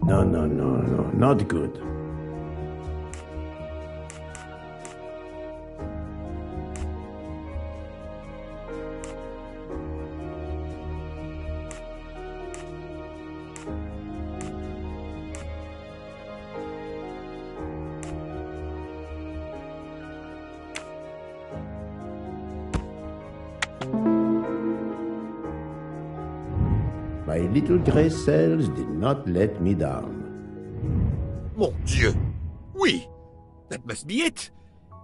No, not good. My little grey cells did not let me down. Mon Dieu! Oui! That must be it!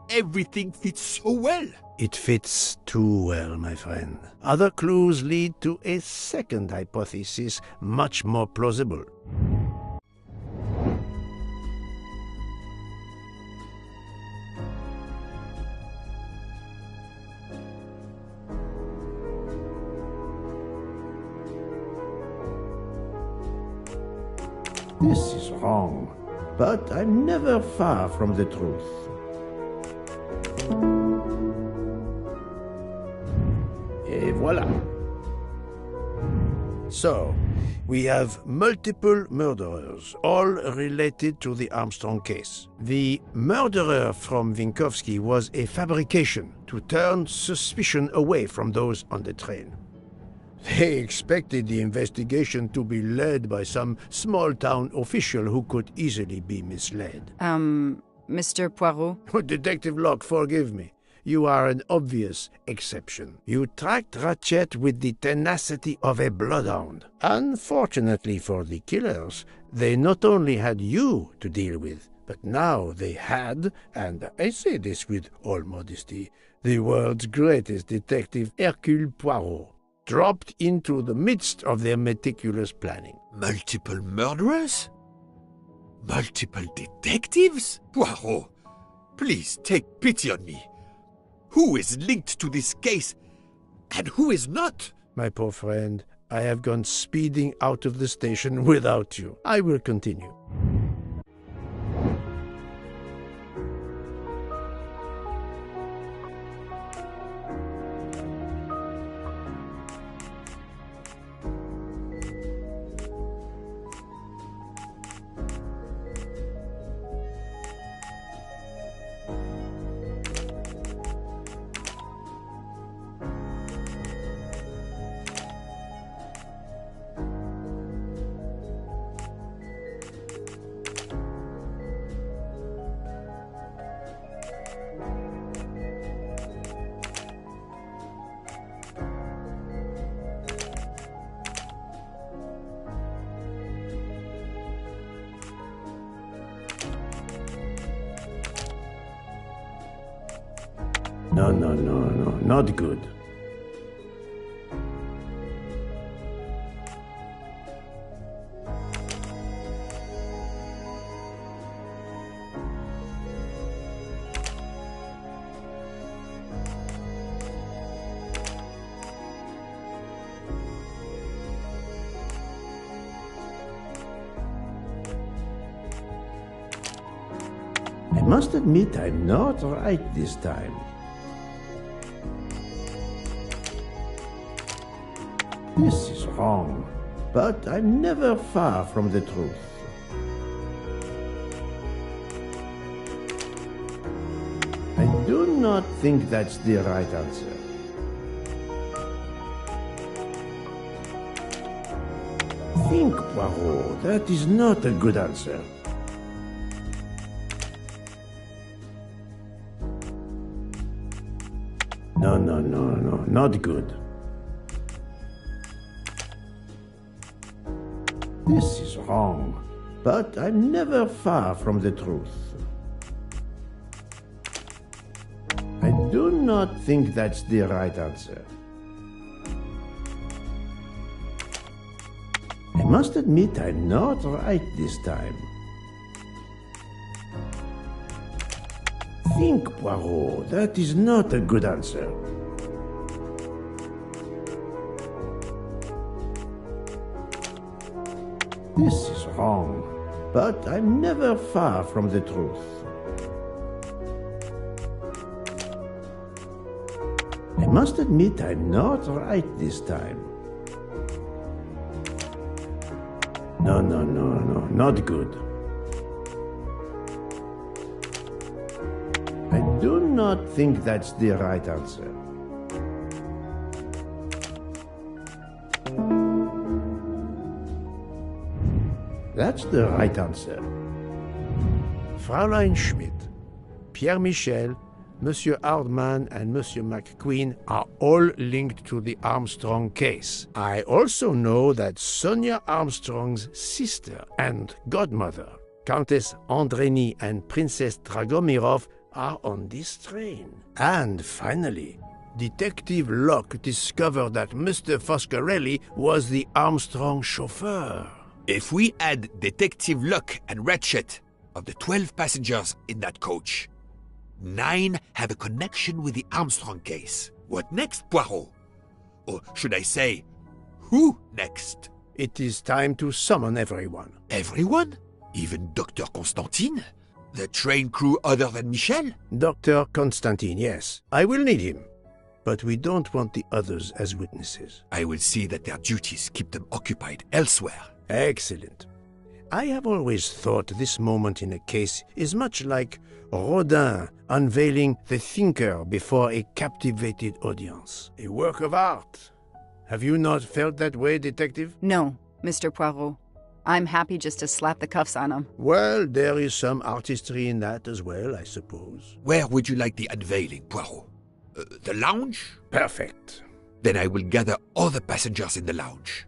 Everything fits so well! It fits too well, my friend. Other clues lead to a second hypothesis, much more plausible. This is wrong, but I'm never far from the truth. Et voilà. So, we have multiple murderers, all related to the Armstrong case. The murderer from Winkowski was a fabrication to turn suspicion away from those on the train. They expected the investigation to be led by some small-town official who could easily be misled. Mr. Poirot? Detective Locke, forgive me. You are an obvious exception. You tracked Ratchet with the tenacity of a bloodhound. Unfortunately for the killers, they not only had you to deal with, but now they had, and I say this with all modesty, the world's greatest detective, Hercule Poirot, dropped into the midst of their meticulous planning. Multiple murderers? Multiple detectives? Poirot, please take pity on me. Who is linked to this case, and who is not? My poor friend, I have gone speeding out of the station without you. I will continue. No, not good. I must admit I'm not right this time. This is wrong, but I'm never far from the truth. I do not think that's the right answer. Think, Poirot, that is not a good answer. No, not good. This is wrong, but I'm never far from the truth. I do not think that's the right answer. I must admit I'm not right this time. Think, Poirot, that is not a good answer. This is wrong, but I'm never far from the truth. I must admit I'm not right this time. No, not good. I do not think that's the right answer. That's the right answer. Fräulein Schmidt, Pierre Michel, Monsieur Hardman and Monsieur McQueen are all linked to the Armstrong case. I also know that Sonia Armstrong's sister and godmother, Countess Andreni and Princess Dragomirov, are on this train. And finally, Detective Locke discovered that Mr. Foscarelli was the Armstrong chauffeur. If we add Detective Locke and Ratchet, of the 12 passengers in that coach, 9 have a connection with the Armstrong case. What next, Poirot? Or should I say, who next? It is time to summon everyone. Everyone? Even Dr. Constantine? The train crew other than Michel? Dr. Constantine, yes. I will need him. But we don't want the others as witnesses. I will see that their duties keep them occupied elsewhere. Excellent. I have always thought this moment in a case is much like Rodin unveiling the thinker before a captivated audience. A work of art. Have you not felt that way, Detective? No, Mr. Poirot. I'm happy just to slap the cuffs on him. Well, there is some artistry in that as well, I suppose. Where would you like the unveiling, Poirot? The lounge? Perfect. Then I will gather all the passengers in the lounge.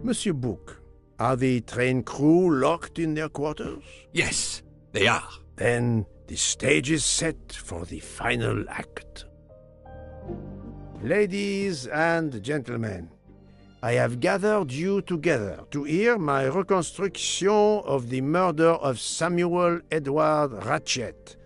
Monsieur Bouc, are the train crew locked in their quarters? Yes, they are. Then the stage is set for the final act. Ladies and gentlemen, I have gathered you together to hear my reconstruction of the murder of Samuel Edward Ratchet,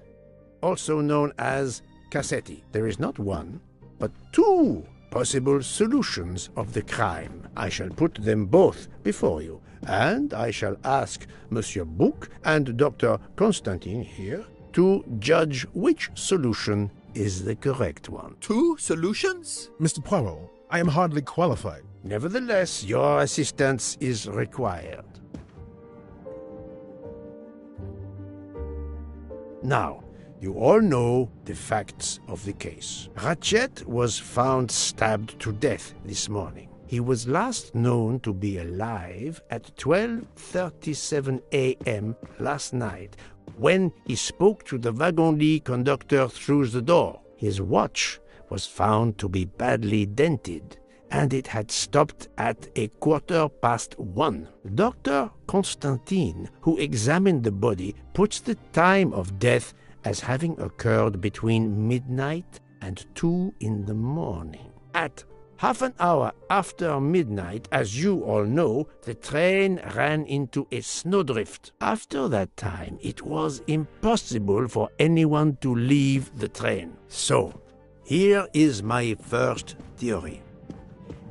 also known as Cassetti. There is not one, but two possible solutions of the crime. I shall put them both before you, and I shall ask Monsieur Bouc and Dr. Constantine here to judge which solution is the correct one. 2 solutions? Mr. Poirot, I am hardly qualified. Nevertheless, your assistance is required. Now, you all know the facts of the case. Ratchet was found stabbed to death this morning. He was last known to be alive at 12:37 a.m. last night, when he spoke to the wagon-lit conductor through the door. His watch was found to be badly dented, and it had stopped at 1:15. Dr. Constantine, who examined the body, puts the time of death as having occurred between midnight and 2 in the morning. At half an hour after midnight, as you all know, the train ran into a snowdrift. After that time, it was impossible for anyone to leave the train. So, here is my first theory.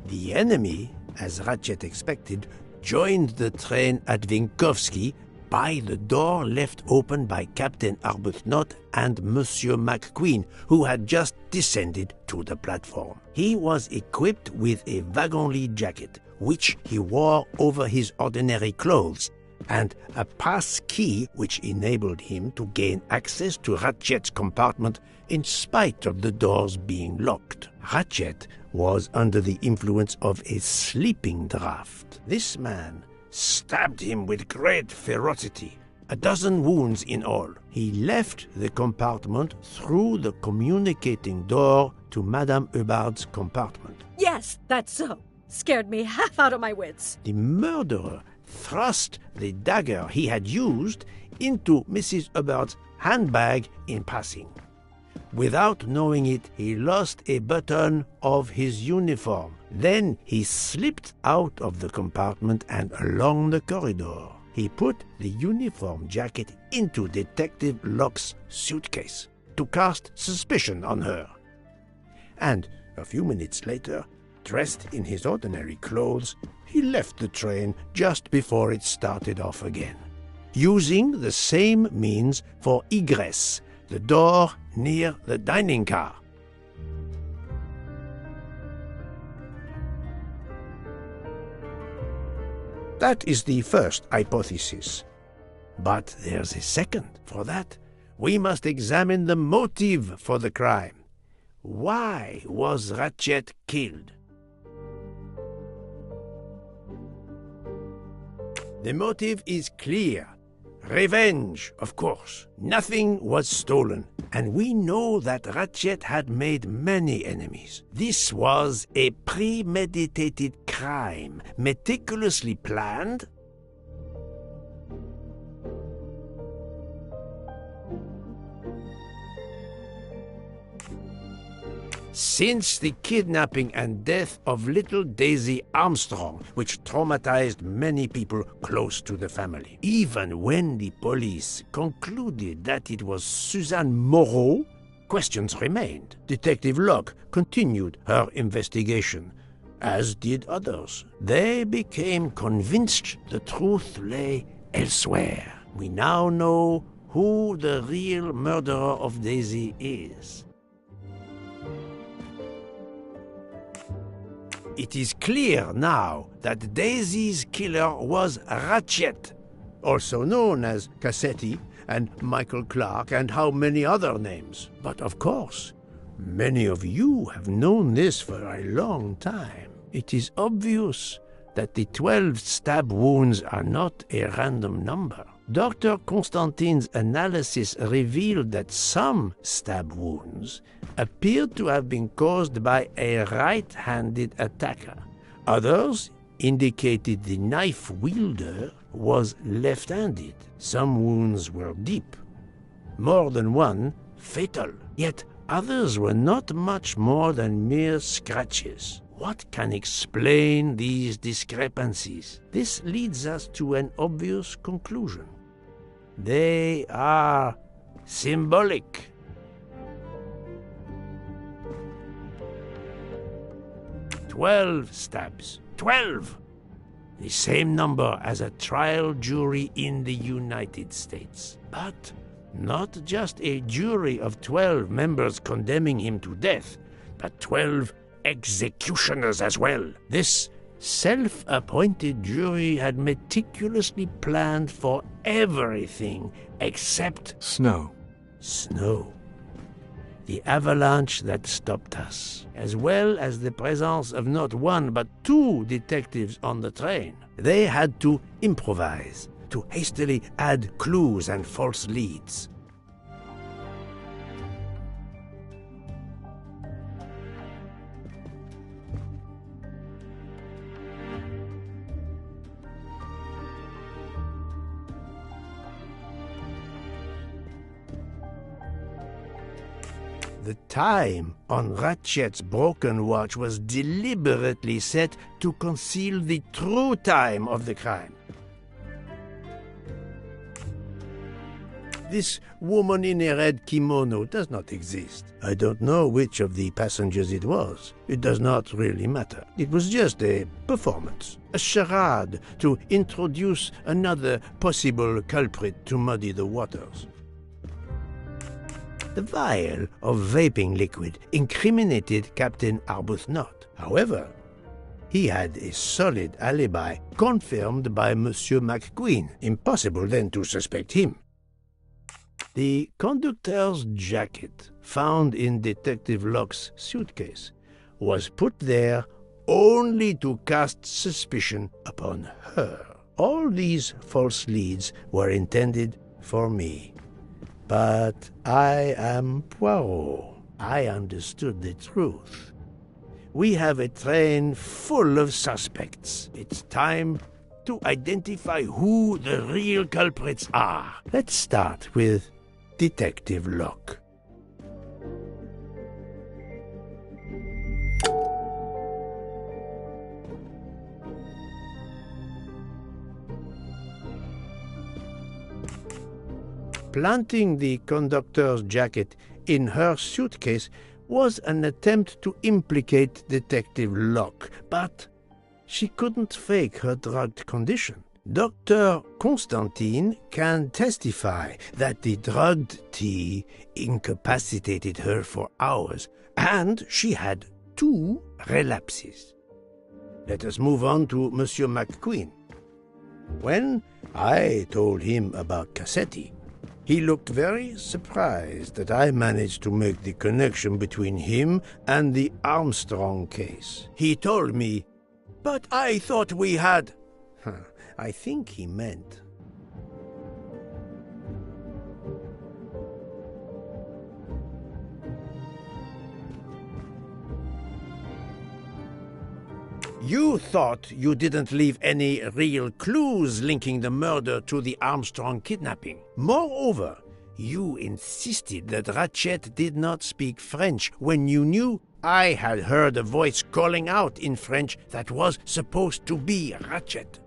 The enemy, as Ratchet expected, joined the train at Vinkovsky by the door left open by Captain Arbuthnot and Monsieur McQueen, who had just descended to the platform. He was equipped with a wagon-lit jacket, which he wore over his ordinary clothes, and a pass key which enabled him to gain access to Ratchet's compartment in spite of the doors being locked. Ratchet was under the influence of a sleeping draught. This man stabbed him with great ferocity, 12 wounds in all. He left the compartment through the communicating door to Madame Hubbard's compartment. Yes, that's so. Scared me half out of my wits. The murderer thrust the dagger he had used into Mrs. Hubbard's handbag in passing. Without knowing it, he lost a button of his uniform. Then he slipped out of the compartment and along the corridor. He put the uniform jacket into Detective Locke's suitcase to cast suspicion on her. And a few minutes later, dressed in his ordinary clothes, he left the train just before it started off again, using the same means for egress, the door near the dining car. That is the first hypothesis. But there's a second. For that, we must examine the motive for the crime. Why was Ratchet killed? The motive is clear. Revenge, of course. Nothing was stolen, and we know that Ratchet had made many enemies. This was a premeditated crime, meticulously planned. Since the kidnapping and death of little Daisy Armstrong, which traumatized many people close to the family. Even when the police concluded that it was Suzanne Moreau, questions remained. Detective Locke continued her investigation, as did others. They became convinced the truth lay elsewhere. We now know who the real murderer of Daisy is. It is clear now that Daisy's killer was Ratchet, also known as Cassetti and Michael Clark and how many other names. But of course, many of you have known this for a long time. It is obvious that the 12 stab wounds are not a random number. Dr. Constantine's analysis revealed that some stab wounds appeared to have been caused by a right-handed attacker. Others indicated the knife wielder was left-handed. Some wounds were deep, more than one fatal, yet others were not much more than mere scratches. What can explain these discrepancies? This leads us to an obvious conclusion. They are symbolic. 12 stabs. 12! The same number as a trial jury in the United States. But not just a jury of 12 members condemning him to death, but 12 executioners as well. This self-appointed jury had meticulously planned for everything except Snow. snow. The avalanche that stopped us, as well as the presence of not one but 2 detectives on the train. They had to improvise, to hastily add clues and false leads. The time on Ratchet's broken watch was deliberately set to conceal the true time of the crime. This woman in a red kimono does not exist. I don't know which of the passengers it was. It does not really matter. It was just a performance, a charade to introduce another possible culprit to muddy the waters. The vial of vaping liquid incriminated Captain Arbuthnot. However, he had a solid alibi confirmed by Monsieur McQueen. Impossible then to suspect him. The conductor's jacket, found in Detective Locke's suitcase, was put there only to cast suspicion upon her. All these false leads were intended for me. But I am Poirot. I understood the truth. We have a train full of suspects. It's time to identify who the real culprits are. Let's start with Detective Locke. Planting the conductor's jacket in her suitcase was an attempt to implicate Detective Locke, but she couldn't fake her drugged condition. Dr. Constantine can testify that the drugged tea incapacitated her for hours, and she had 2 relapses. Let us move on to Monsieur McQueen. When I told him about Cassetti, he looked very surprised that I managed to make the connection between him and the Armstrong case. He told me, "But I thought we had..." I think he meant... You thought you didn't leave any real clues linking the murder to the Armstrong kidnapping. Moreover, you insisted that Ratchet did not speak French when you knew I had heard a voice calling out in French that was supposed to be Ratchet.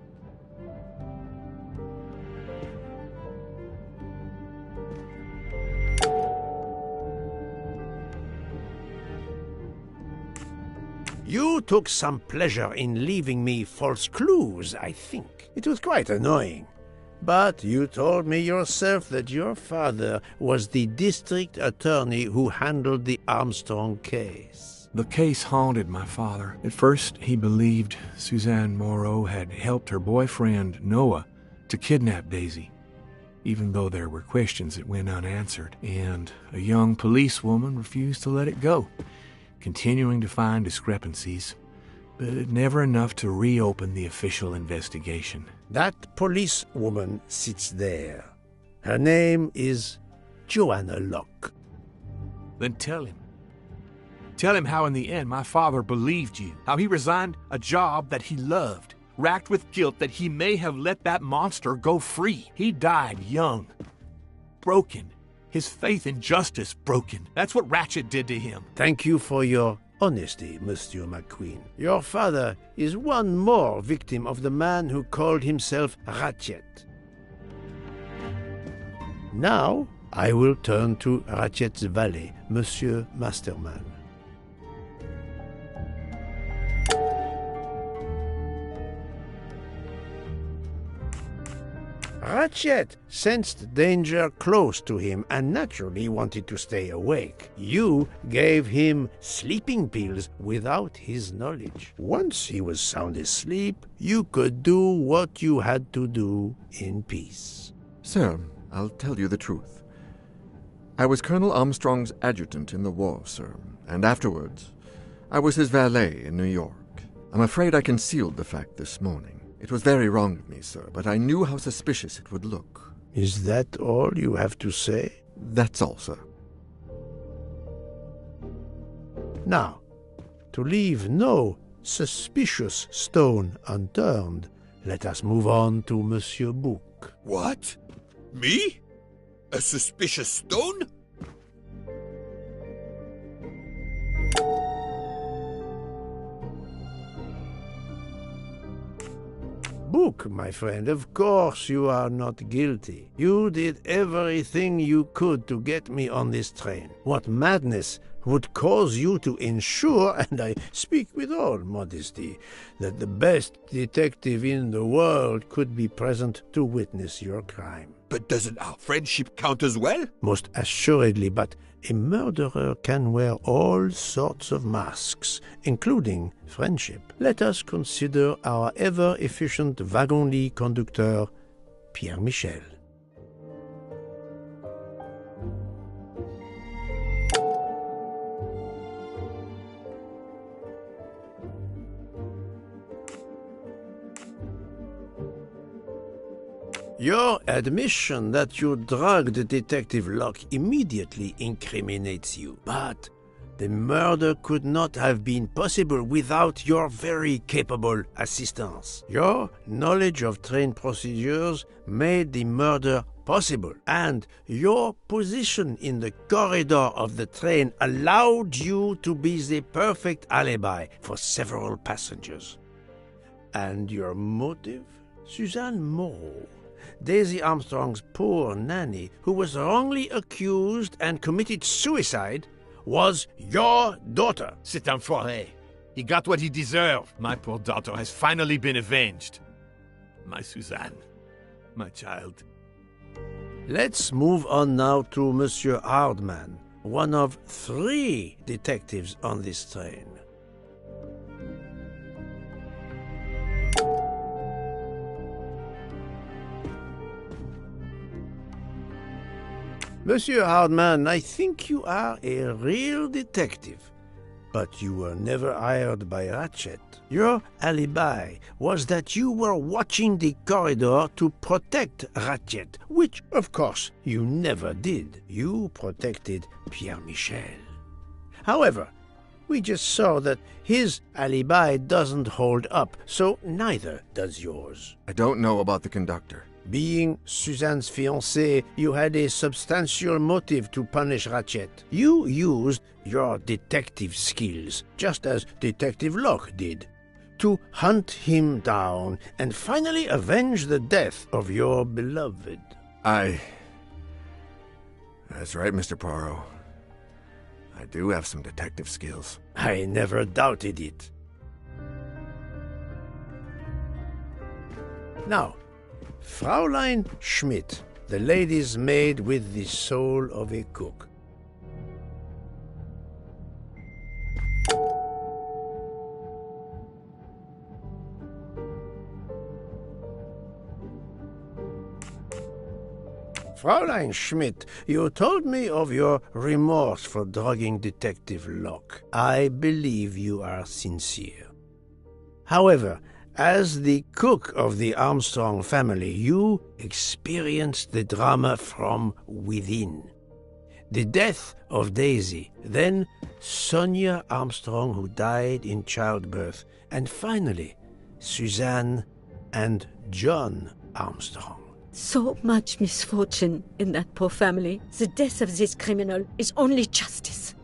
You took some pleasure in leaving me false clues, I think. It was quite annoying. But you told me yourself that your father was the district attorney who handled the Armstrong case. The case haunted my father. At first, he believed Suzanne Moreau had helped her boyfriend, Noah, to kidnap Daisy, even though there were questions that went unanswered, and a young policewoman refused to let it go, continuing to find discrepancies, but never enough to reopen the official investigation. That policewoman sits there. Her name is Joanna Locke. Then tell him. Tell him how in the end my father believed you, how he resigned a job that he loved, racked with guilt that he may have let that monster go free. He died young, broken, his faith in justice broken. That's what Ratchet did to him. Thank you for your honesty, Monsieur McQueen. Your father is one more victim of the man who called himself Ratchet. Now, I will turn to Ratchet's valet, Monsieur Masterman. Ratchet sensed danger close to him and naturally wanted to stay awake. You gave him sleeping pills without his knowledge. Once he was sound asleep, you could do what you had to do in peace. Sir, I'll tell you the truth. I was Colonel Armstrong's adjutant in the war, sir, and afterwards, I was his valet in New York. I'm afraid I concealed the fact this morning. It was very wrong of me, sir, but I knew how suspicious it would look. Is that all you have to say? That's all, sir. Now, to leave no suspicious stone unturned, let us move on to Monsieur Book. What? Me? A suspicious stone? Book, my friend, of course you are not guilty. You did everything you could to get me on this train. What madness would cause you to ensure, and I speak with all modesty, that the best detective in the world could be present to witness your crime? But doesn't our friendship count as well? Most assuredly, but a murderer can wear all sorts of masks, including friendship. Let us consider our ever-efficient wagon-lit conductor, Pierre Michel. Your admission that you drugged Detective Locke immediately incriminates you. But the murder could not have been possible without your very capable assistance. Your knowledge of train procedures made the murder possible, and your position in the corridor of the train allowed you to be the perfect alibi for several passengers. And your motive? Suzanne Moreau, Daisy Armstrong's poor nanny, who was wrongly accused and committed suicide, was your daughter. C'est un foiré. He got what he deserved. My poor daughter has finally been avenged. My Suzanne. My child. Let's move on now to Monsieur Hardman, one of 3 detectives on this train. Monsieur Hardman, I think you are a real detective, but you were never hired by Ratchet. Your alibi was that you were watching the corridor to protect Ratchet, which, of course, you never did. You protected Pierre Michel. However, we just saw that his alibi doesn't hold up, so neither does yours. I don't know about the conductor. Being Suzanne's fiancé, you had a substantial motive to punish Ratchet. You used your detective skills, just as Detective Locke did, to hunt him down and finally avenge the death of your beloved. That's right, Mr. Poirot. I do have some detective skills. I never doubted it. Now, Fraulein Schmidt, the lady's maid with the soul of a cook. Fraulein Schmidt, you told me of your remorse for drugging Detective Locke. I believe you are sincere. However, as the cook of the Armstrong family, you experienced the drama from within. The death of Daisy, then Sonia Armstrong, who died in childbirth, and finally, Suzanne and John Armstrong. So much misfortune in that poor family. The death of this criminal is only justice.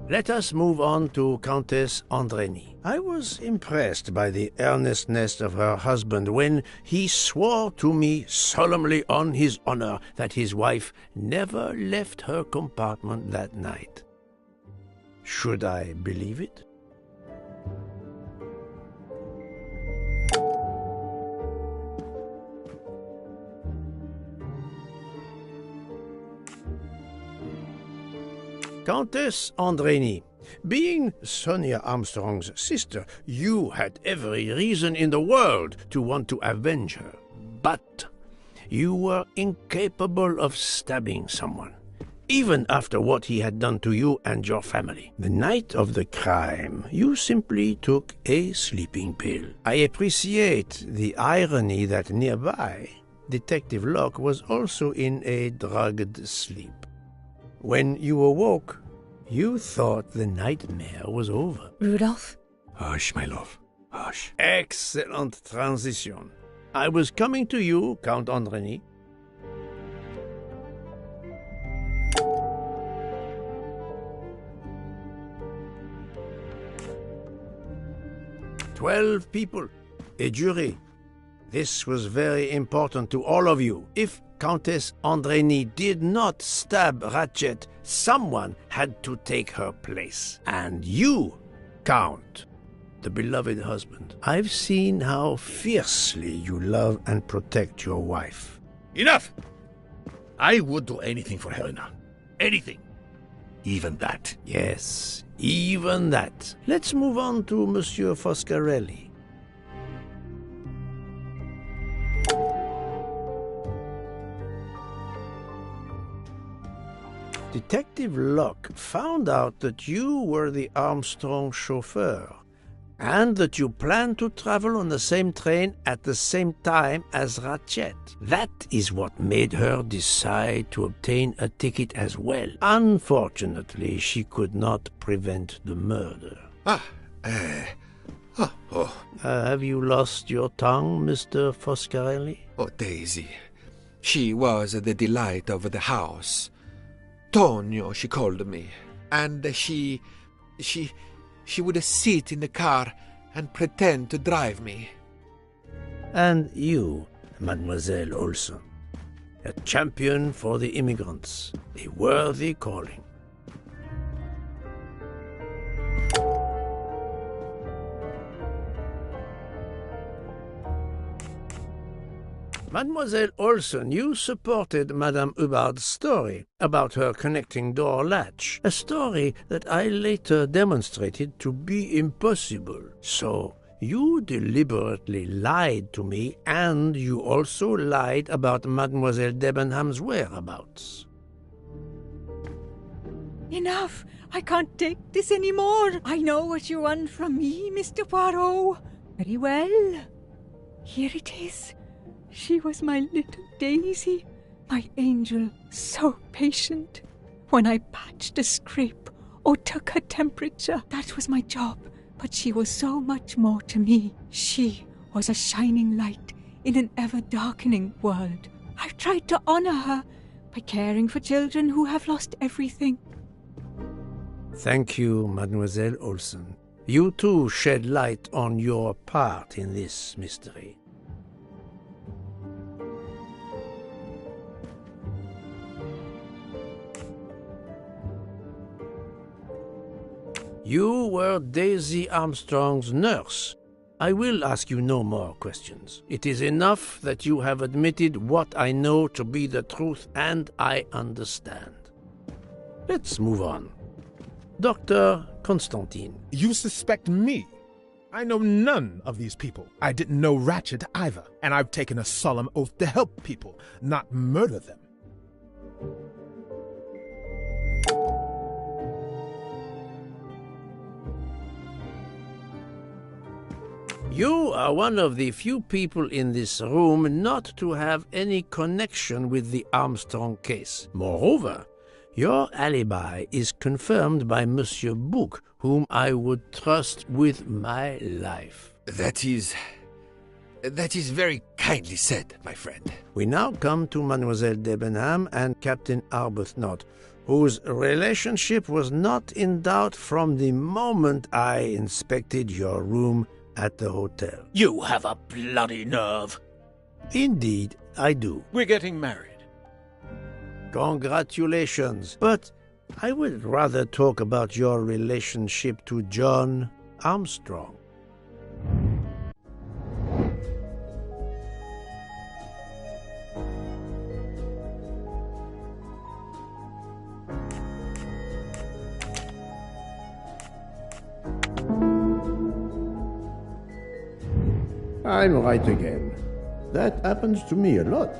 Let us move on to Countess Andreni. I was impressed by the earnestness of her husband when he swore to me solemnly on his honor that his wife never left her compartment that night. Should I believe it? Countess Andreni, being Sonia Armstrong's sister, you had every reason in the world to want to avenge her. But you were incapable of stabbing someone, even after what he had done to you and your family. The night of the crime, you simply took a sleeping pill. I appreciate the irony that nearby, Detective Locke was also in a drugged sleep. When you awoke, you thought the nightmare was over. Rudolph? Hush, my love. Hush. Excellent transition. I was coming to you, Count Andreni. "12 people, a jury. This was very important to all of you. If Countess Andreni did not stab Ratchet, someone had to take her place. And you, Count, the beloved husband. I've seen how fiercely you love and protect your wife." Enough! I would do anything for Helena. Anything. Even that. Yes, even that. Let's move on to Monsieur Foscarelli. Detective Locke found out that you were the Armstrong chauffeur, and that you planned to travel on the same train at the same time as Ratchet. That is what made her decide to obtain a ticket as well. Unfortunately, she could not prevent the murder. Have you lost your tongue, Mr. Foscarelli? Oh, Daisy. She was the delight of the house. Tonio, she called me. And she would sit in the car and pretend to drive me. And you, Mademoiselle Olson, a champion for the immigrants, a worthy calling. Mademoiselle Olson, you supported Madame Hubbard's story about her connecting door latch, a story that I later demonstrated to be impossible. So, you deliberately lied to me, and you also lied about Mademoiselle Debenham's whereabouts. Enough! I can't take this anymore. I know what you want from me, Mr. Poirot. Very well. Here it is. She was my little Daisy, my angel, so patient. When I patched a scrape or took her temperature, that was my job. But she was so much more to me. She was a shining light in an ever-darkening world. I've tried to honor her by caring for children who have lost everything. Thank you, Mademoiselle Olson. You too shed light on your part in this mystery. You were Daisy Armstrong's nurse. I will ask you no more questions. It is enough that you have admitted what I know to be the truth, and I understand. Let's move on. Dr. Constantine. You suspect me? I know none of these people. I didn't know Ratchet either, and I've taken a solemn oath to help people, not murder them. You are one of the few people in this room not to have any connection with the Armstrong case. Moreover, your alibi is confirmed by Monsieur Bouc, whom I would trust with my life. That is very kindly said, my friend. We now come to Mademoiselle Debenham and Captain Arbuthnot, whose relationship was not in doubt from the moment I inspected your room at the hotel. You have a bloody nerve. Indeed, I do. We're getting married. Congratulations. But I would rather talk about your relationship to John Armstrong. I'm right again. That happens to me a lot.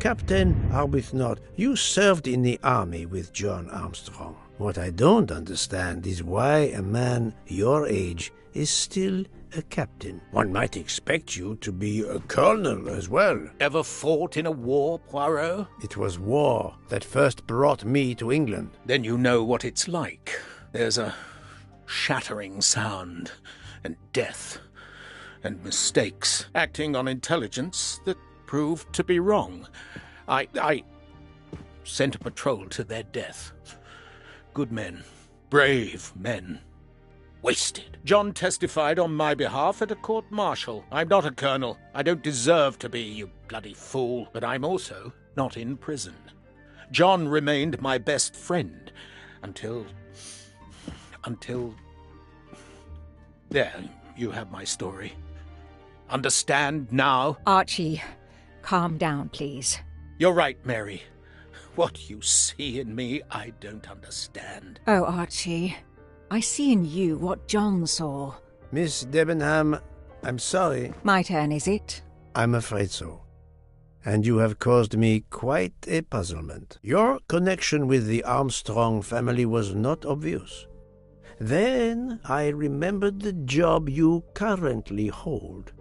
Captain Arbuthnot, you served in the army with John Armstrong. What I don't understand is why a man your age is still a captain. One might expect you to be a colonel as well. Ever fought in a war, Poirot? It was war that first brought me to England. Then you know what it's like. There's a shattering sound, and death, and mistakes, acting on intelligence that proved to be wrong. I sent a patrol to their death. Good men, brave men, wasted. John testified on my behalf at a court-martial. I'm not a colonel. I don't deserve to be, you bloody fool. But I'm also not in prison. John remained my best friend until... There, you have my story. Understand now? Archie, calm down, please. You're right, Mary. What you see in me, I don't understand. Oh, Archie, I see in you what John saw. Miss Debenham, I'm sorry. My turn, is it? I'm afraid so. And you have caused me quite a puzzlement. Your connection with the Armstrong family was not obvious. Then I remembered the job you currently hold.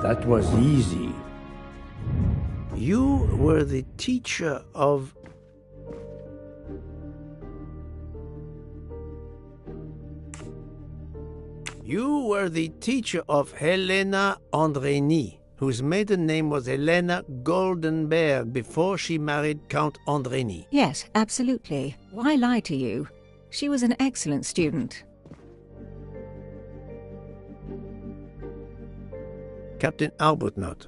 That was easy. You were the teacher of... You were the teacher of Helena Andrény, whose maiden name was Helena Goldenberg before she married Count Andrény. Yes, absolutely. Why lie to you? She was an excellent student. Captain Arbuthnot.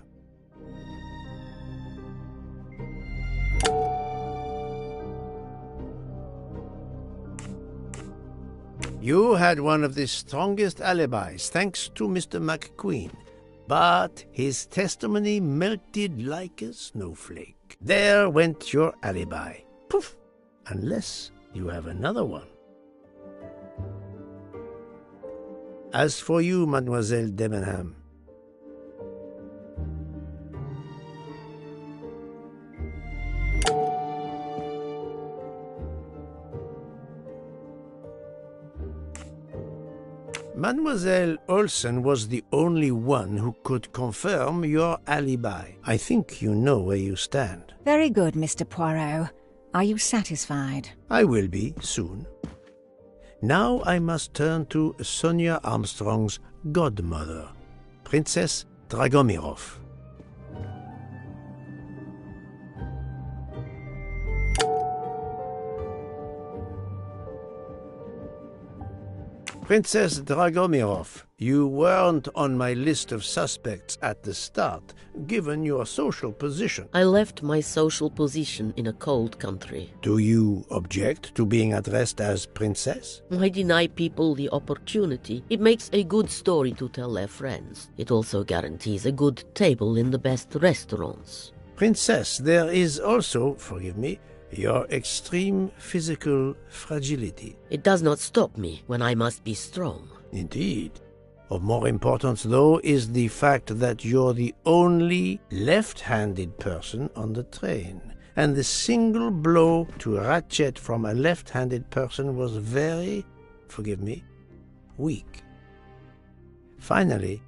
You had one of the strongest alibis, thanks to Mr. McQueen. But his testimony melted like a snowflake. There went your alibi. Poof! Unless you have another one. As for you, Mademoiselle Debenham, Mademoiselle Olsen was the only one who could confirm your alibi. I think you know where you stand. Very good, Mr. Poirot. Are you satisfied? I will be, soon. Now I must turn to Sonia Armstrong's godmother, Princess Dragomirov. Princess Dragomirov, you weren't on my list of suspects at the start, given your social position. I left my social position in a cold country. Do you object to being addressed as Princess? I deny people the opportunity. It makes a good story to tell their friends. It also guarantees a good table in the best restaurants. Princess, there is also, forgive me, your extreme physical fragility. It does not stop me when I must be strong. Indeed. Of more importance, though, is the fact that you're the only left-handed person on the train. And the single blow to ratchet from a left-handed person was very, forgive me, weak. Finally,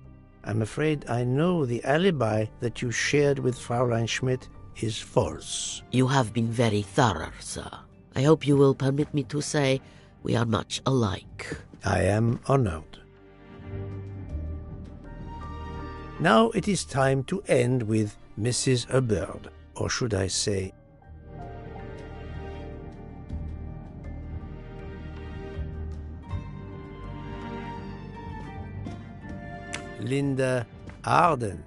I'm afraid I know the alibi that you shared with Fraulein Schmidt is false. You have been very thorough, sir. I hope you will permit me to say we are much alike. I am honored. Now it is time to end with Mrs. Hubbard, or should I say, Linda Arden.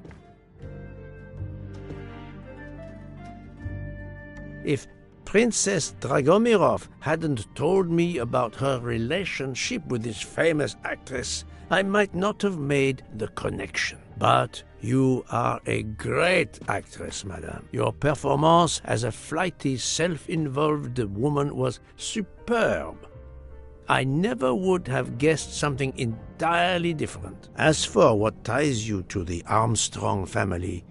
If Princess Dragomirov hadn't told me about her relationship with this famous actress, I might not have made the connection. But You are a great actress, madame. Your performance as a flighty, self-involved woman was superb. I never would have guessed something entirely different. As for what ties you to the Armstrong family,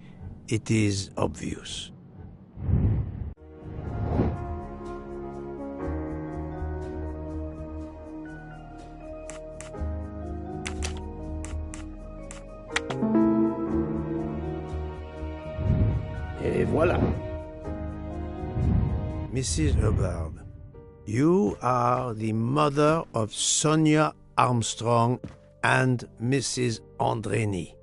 it is obvious. Et voilà. Mrs. Hubbard, you are the mother of Sonia Armstrong and Mrs. Andreni.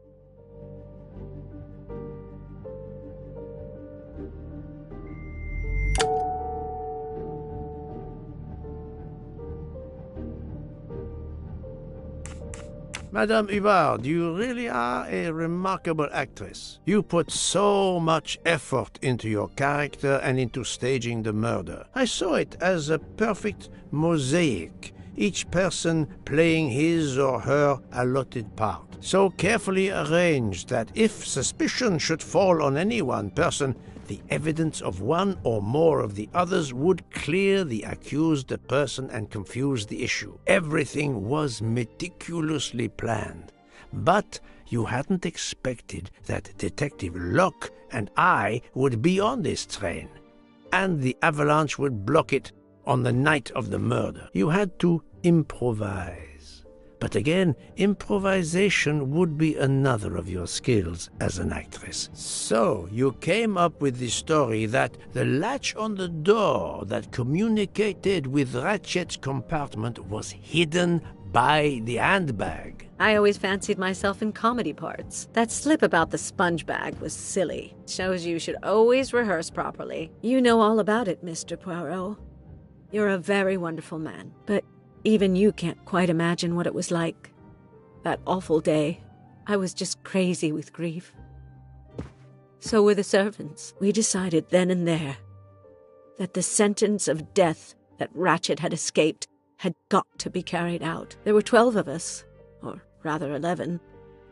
Madame Hubbard, you really are a remarkable actress. You put so much effort into your character and into staging the murder. I saw it as a perfect mosaic, each person playing his or her allotted part, so carefully arranged that if suspicion should fall on any one person, the evidence of one or more of the others would clear the accused person and confuse the issue. Everything was meticulously planned. But you hadn't expected that Detective Locke and I would be on this train, and the avalanche would block it on the night of the murder. You had to improvise. But again, improvisation would be another of your skills as an actress. So you came up with the story that the latch on the door that communicated with Ratchet's compartment was hidden by the handbag. I always fancied myself in comedy parts. That slip about the sponge bag was silly. Shows you should always rehearse properly. You know all about it, Mr. Poirot. You're a very wonderful man, but even you can't quite imagine what it was like. That awful day, I was just crazy with grief. So were the servants. We decided then and there that the sentence of death that Ratchet had escaped had got to be carried out. There were 12 of us, or rather 11.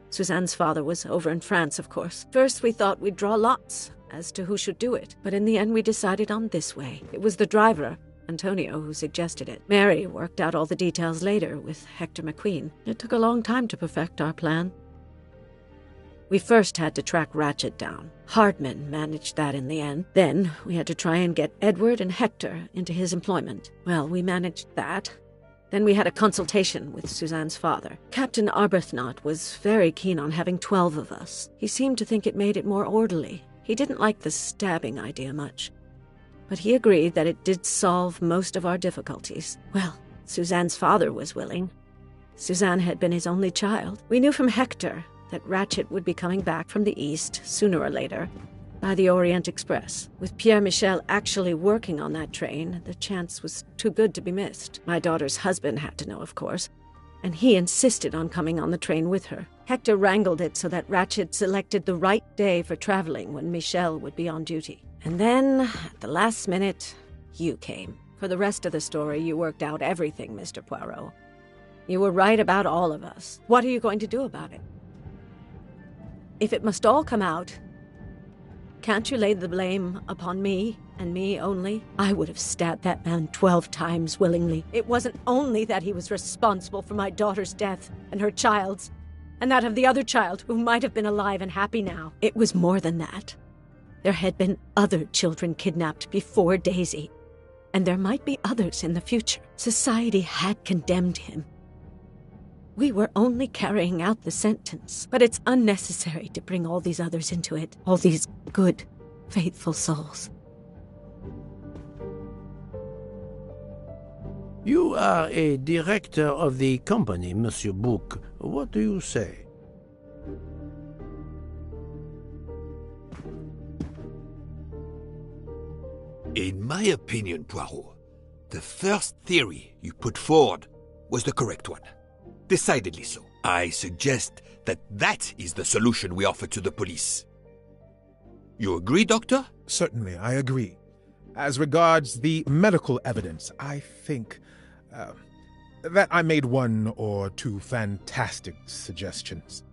Suzanne's father was over in France, of course. First we thought we'd draw lots as to who should do it, but in the end we decided on this way. It was the driver, Antonio, who suggested it. Mary worked out all the details later with Hector McQueen. It took a long time to perfect our plan. We first had to track Ratchet down. Hardman managed that in the end. Then we had to try and get Edward and Hector into his employment. Well, we managed that. Then we had a consultation with Suzanne's father. Captain Arbuthnot was very keen on having 12 of us. He seemed to think it made it more orderly. He didn't like the stabbing idea much, but he agreed that it did solve most of our difficulties. Well, Suzanne's father was willing. Suzanne had been his only child. We knew from Hector that Ratchet would be coming back from the east, sooner or later, by the Orient Express. With Pierre Michel actually working on that train, the chance was too good to be missed. My daughter's husband had to know, of course, and he insisted on coming on the train with her. Hector wrangled it so that Ratchet selected the right day for traveling when Michel would be on duty. And then, at the last minute, you came. For the rest of the story, you worked out everything, Mr. Poirot. You were right about all of us. What are you going to do about it? If it must all come out, can't you lay the blame upon me, and me only? I would have stabbed that man 12 times willingly. It wasn't only that he was responsible for my daughter's death, and her child's, and that of the other child who might have been alive and happy now. It was more than that. There had been other children kidnapped before Daisy, and there might be others in the future. Society had condemned him. We were only carrying out the sentence, but it's unnecessary to bring all these others into it, all these good, faithful souls. You are a director of the company, Monsieur Bouc. What do you say? In my opinion, Poirot, the first theory you put forward was the correct one. Decidedly so. I suggest that is the solution we offer to the police. You agree, Doctor? Certainly, I agree. As regards the medical evidence, I think that I made one or two fantastic suggestions.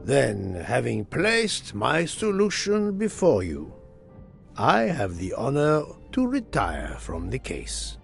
Then, having placed my solution before you, I have the honor to retire from the case.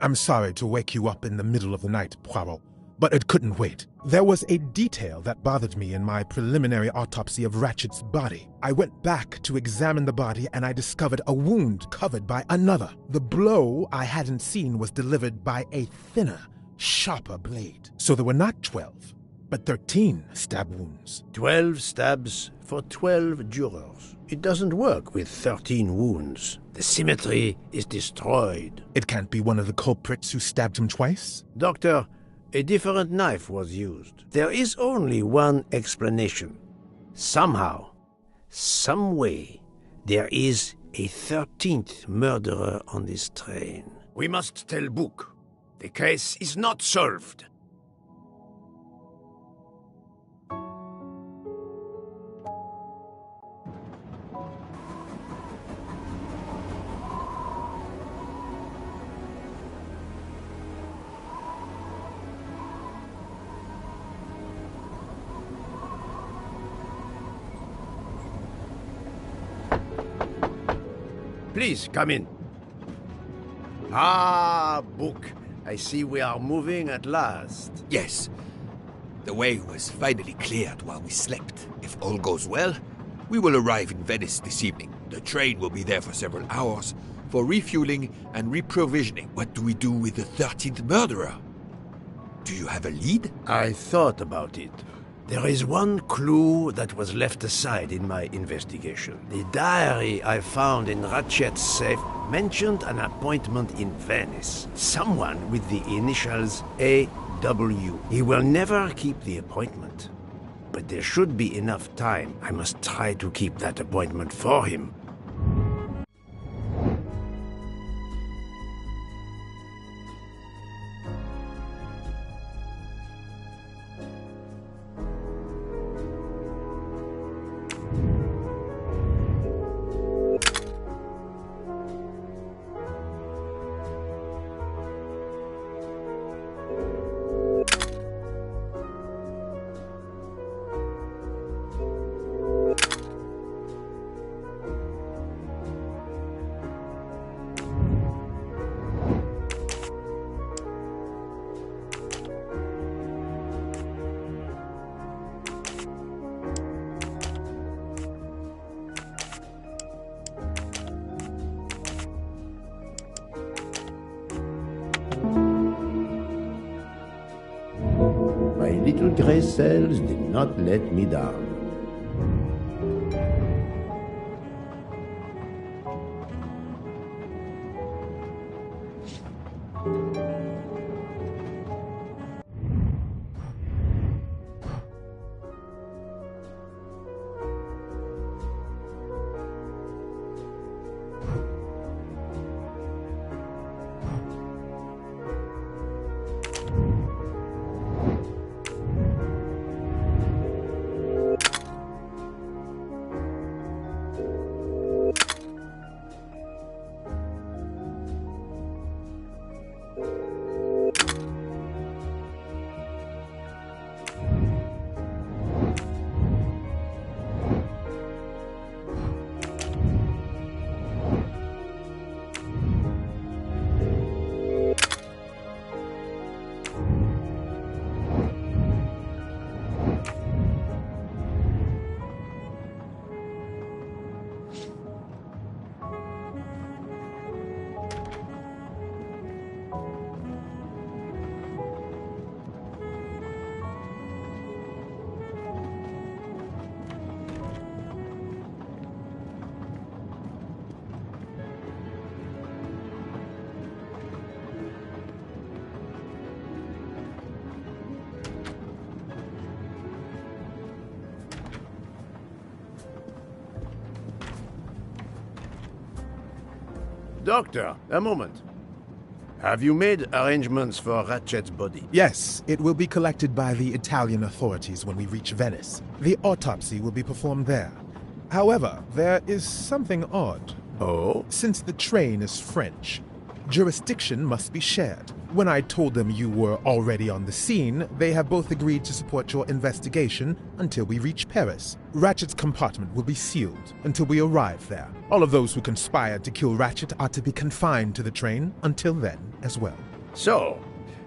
I'm sorry to wake you up in the middle of the night, Poirot, but it couldn't wait. There was a detail that bothered me in my preliminary autopsy of Ratchet's body. I went back to examine the body and I discovered a wound covered by another. The blow I hadn't seen was delivered by a thinner, sharper blade. So there were not 12, but 13 stab wounds. 12 stabs for 12 jurors. It doesn't work with 13 wounds. The symmetry is destroyed. It can't be one of the culprits who stabbed him twice? Doctor, a different knife was used. There is only one explanation. Somehow, some way, there is a 13th murderer on this train. We must tell Book. The case is not solved. Please, come in. Ah, Book. I see we are moving at last. Yes. The way was finally cleared while we slept. If all goes well, we will arrive in Venice this evening. The train will be there for several hours for refueling and reprovisioning. What do we do with the 13th murderer? Do you have a lead? I thought about it. There is one clue that was left aside in my investigation. The diary I found in Ratchet's safe mentioned an appointment in Venice. Someone with the initials A.W. He will never keep the appointment. But there should be enough time. I must try to keep that appointment for him. My little gray cells did not let me down. Doctor, a moment. Have you made arrangements for Ratchet's body? Yes, it will be collected by the Italian authorities when we reach Venice. The autopsy will be performed there. However, there is something odd. Oh? Since the train is French, jurisdiction must be shared. When I told them you were already on the scene, they have both agreed to support your investigation until we reach Paris. Ratchet's compartment will be sealed until we arrive there. All of those who conspired to kill Ratchet are to be confined to the train until then as well. So,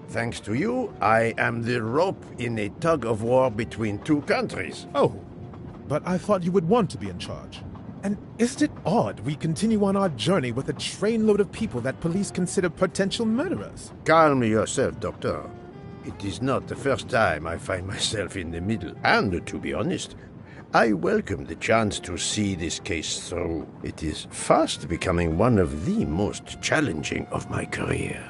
thanks to you, I am the rope in a tug-of-war between two countries. Oh, but I thought you would want to be in charge. And isn't it odd we continue on our journey with a trainload of people that police consider potential murderers? Calm yourself, Doctor. It is not the first time I find myself in the middle. And, to be honest, I welcome the chance to see this case through. It is fast becoming one of the most challenging of my career.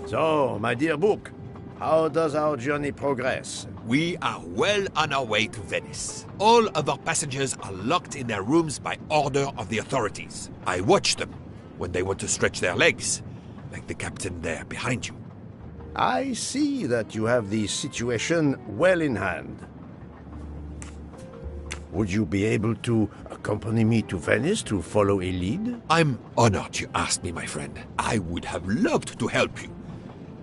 So, my dear book, how does our journey progress? We are well on our way to Venice. All of our passengers are locked in their rooms by order of the authorities. I watch them when they want to stretch their legs, like the captain there behind you. I see that you have the situation well in hand. Would you be able to accompany me to Venice to follow a lead? I'm honored you asked me, my friend. I would have loved to help you.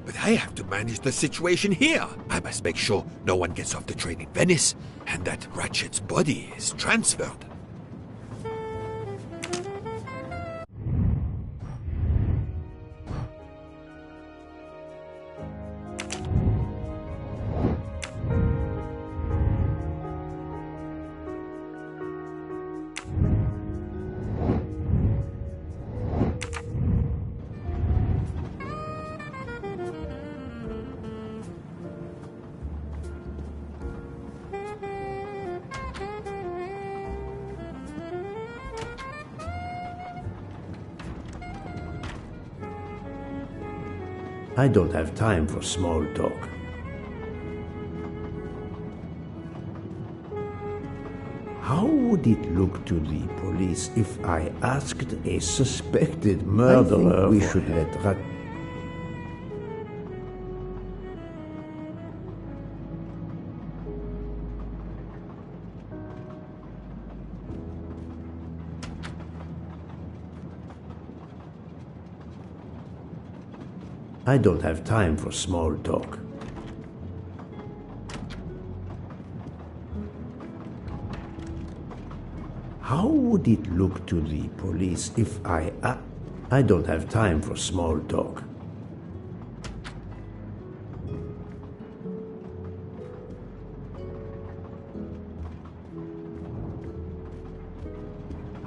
But I have to manage the situation here. I must make sure no one gets off the train in Venice and that Ratchet's body is transferred. I don't have time for small talk. How would it look to the police if I asked a suspected murderer? I think we should let I don't have time for small talk. How would it look to the police if I don't have time for small talk.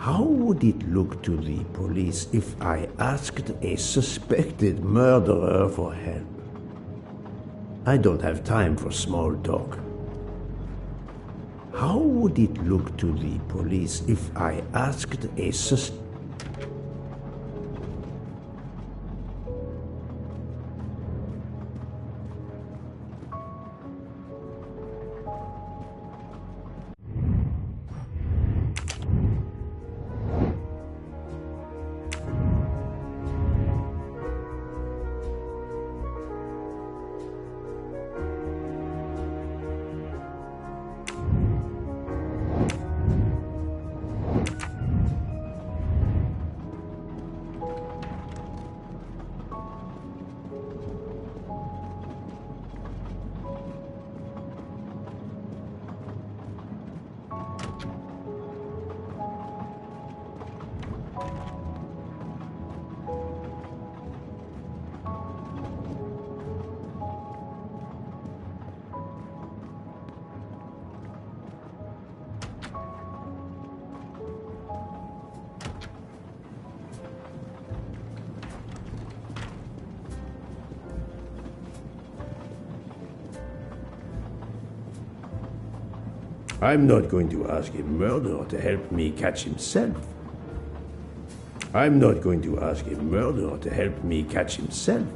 How would it look to the police if I asked a suspected murderer for help? I don't have time for small talk. How would it look to the police if I asked a I'm not going to ask a murderer to help me catch himself. I'm not going to ask a murderer to help me catch himself.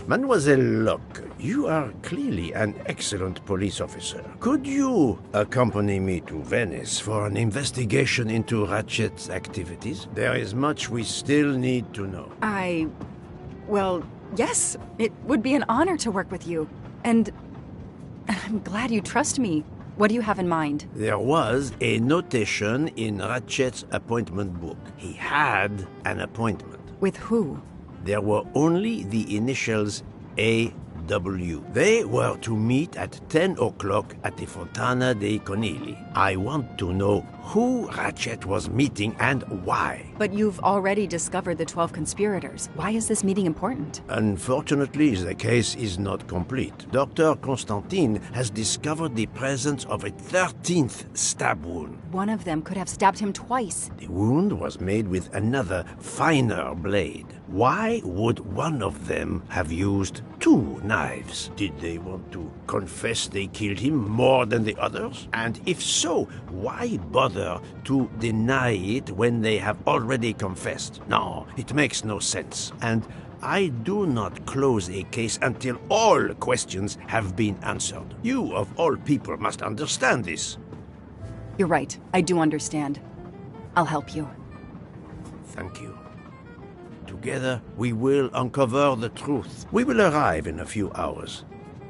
Mademoiselle Locke, you are clearly an excellent police officer. Could you accompany me to Venice for an investigation into Ratchet's activities? There is much we still need to know. Well, yes. It would be an honor to work with you. And I'm glad you trust me. What do you have in mind? There was a notation in Ratchet's appointment book. He had an appointment. With who? There were only the initials A.W. They were to meet at 10 o'clock at the Fontana dei Conigli. I want to know who Ratchet was meeting and why. But you've already discovered the 12 conspirators. Why is this meeting important? Unfortunately, the case is not complete. Dr. Constantine has discovered the presence of a 13th stab wound. One of them could have stabbed him twice. The wound was made with another, finer blade. Why would one of them have used 2 knives? Did they want to confess they killed him more than the others? And if so, why bother to deny it when they have already confessed? No, it makes no sense. And I do not close a case until all questions have been answered. You, of all people, must understand this. You're right. I do understand. I'll help you. Thank you. Together, we will uncover the truth. We will arrive in a few hours.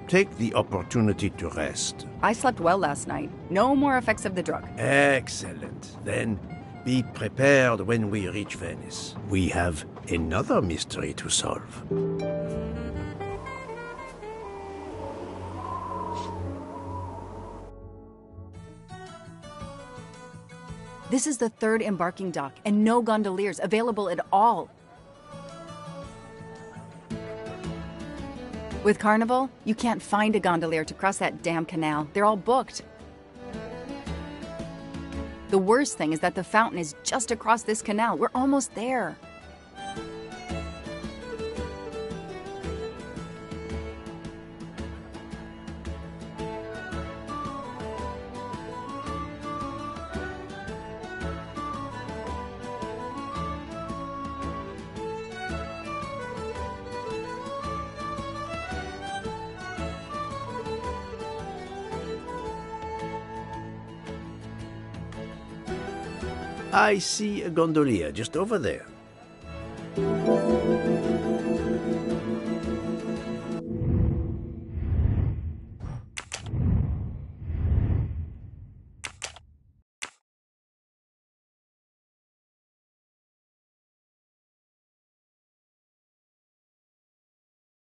Take the opportunity to rest. I slept well last night. No more effects of the drug. Excellent. Then be prepared when we reach Venice. We have another mystery to solve. This is the 3rd embarking dock, and no gondoliers available at all. With Carnival, you can't find a gondolier to cross that damn canal. They're all booked. The worst thing is that the fountain is just across this canal. We're almost there. I see a gondolier just over there.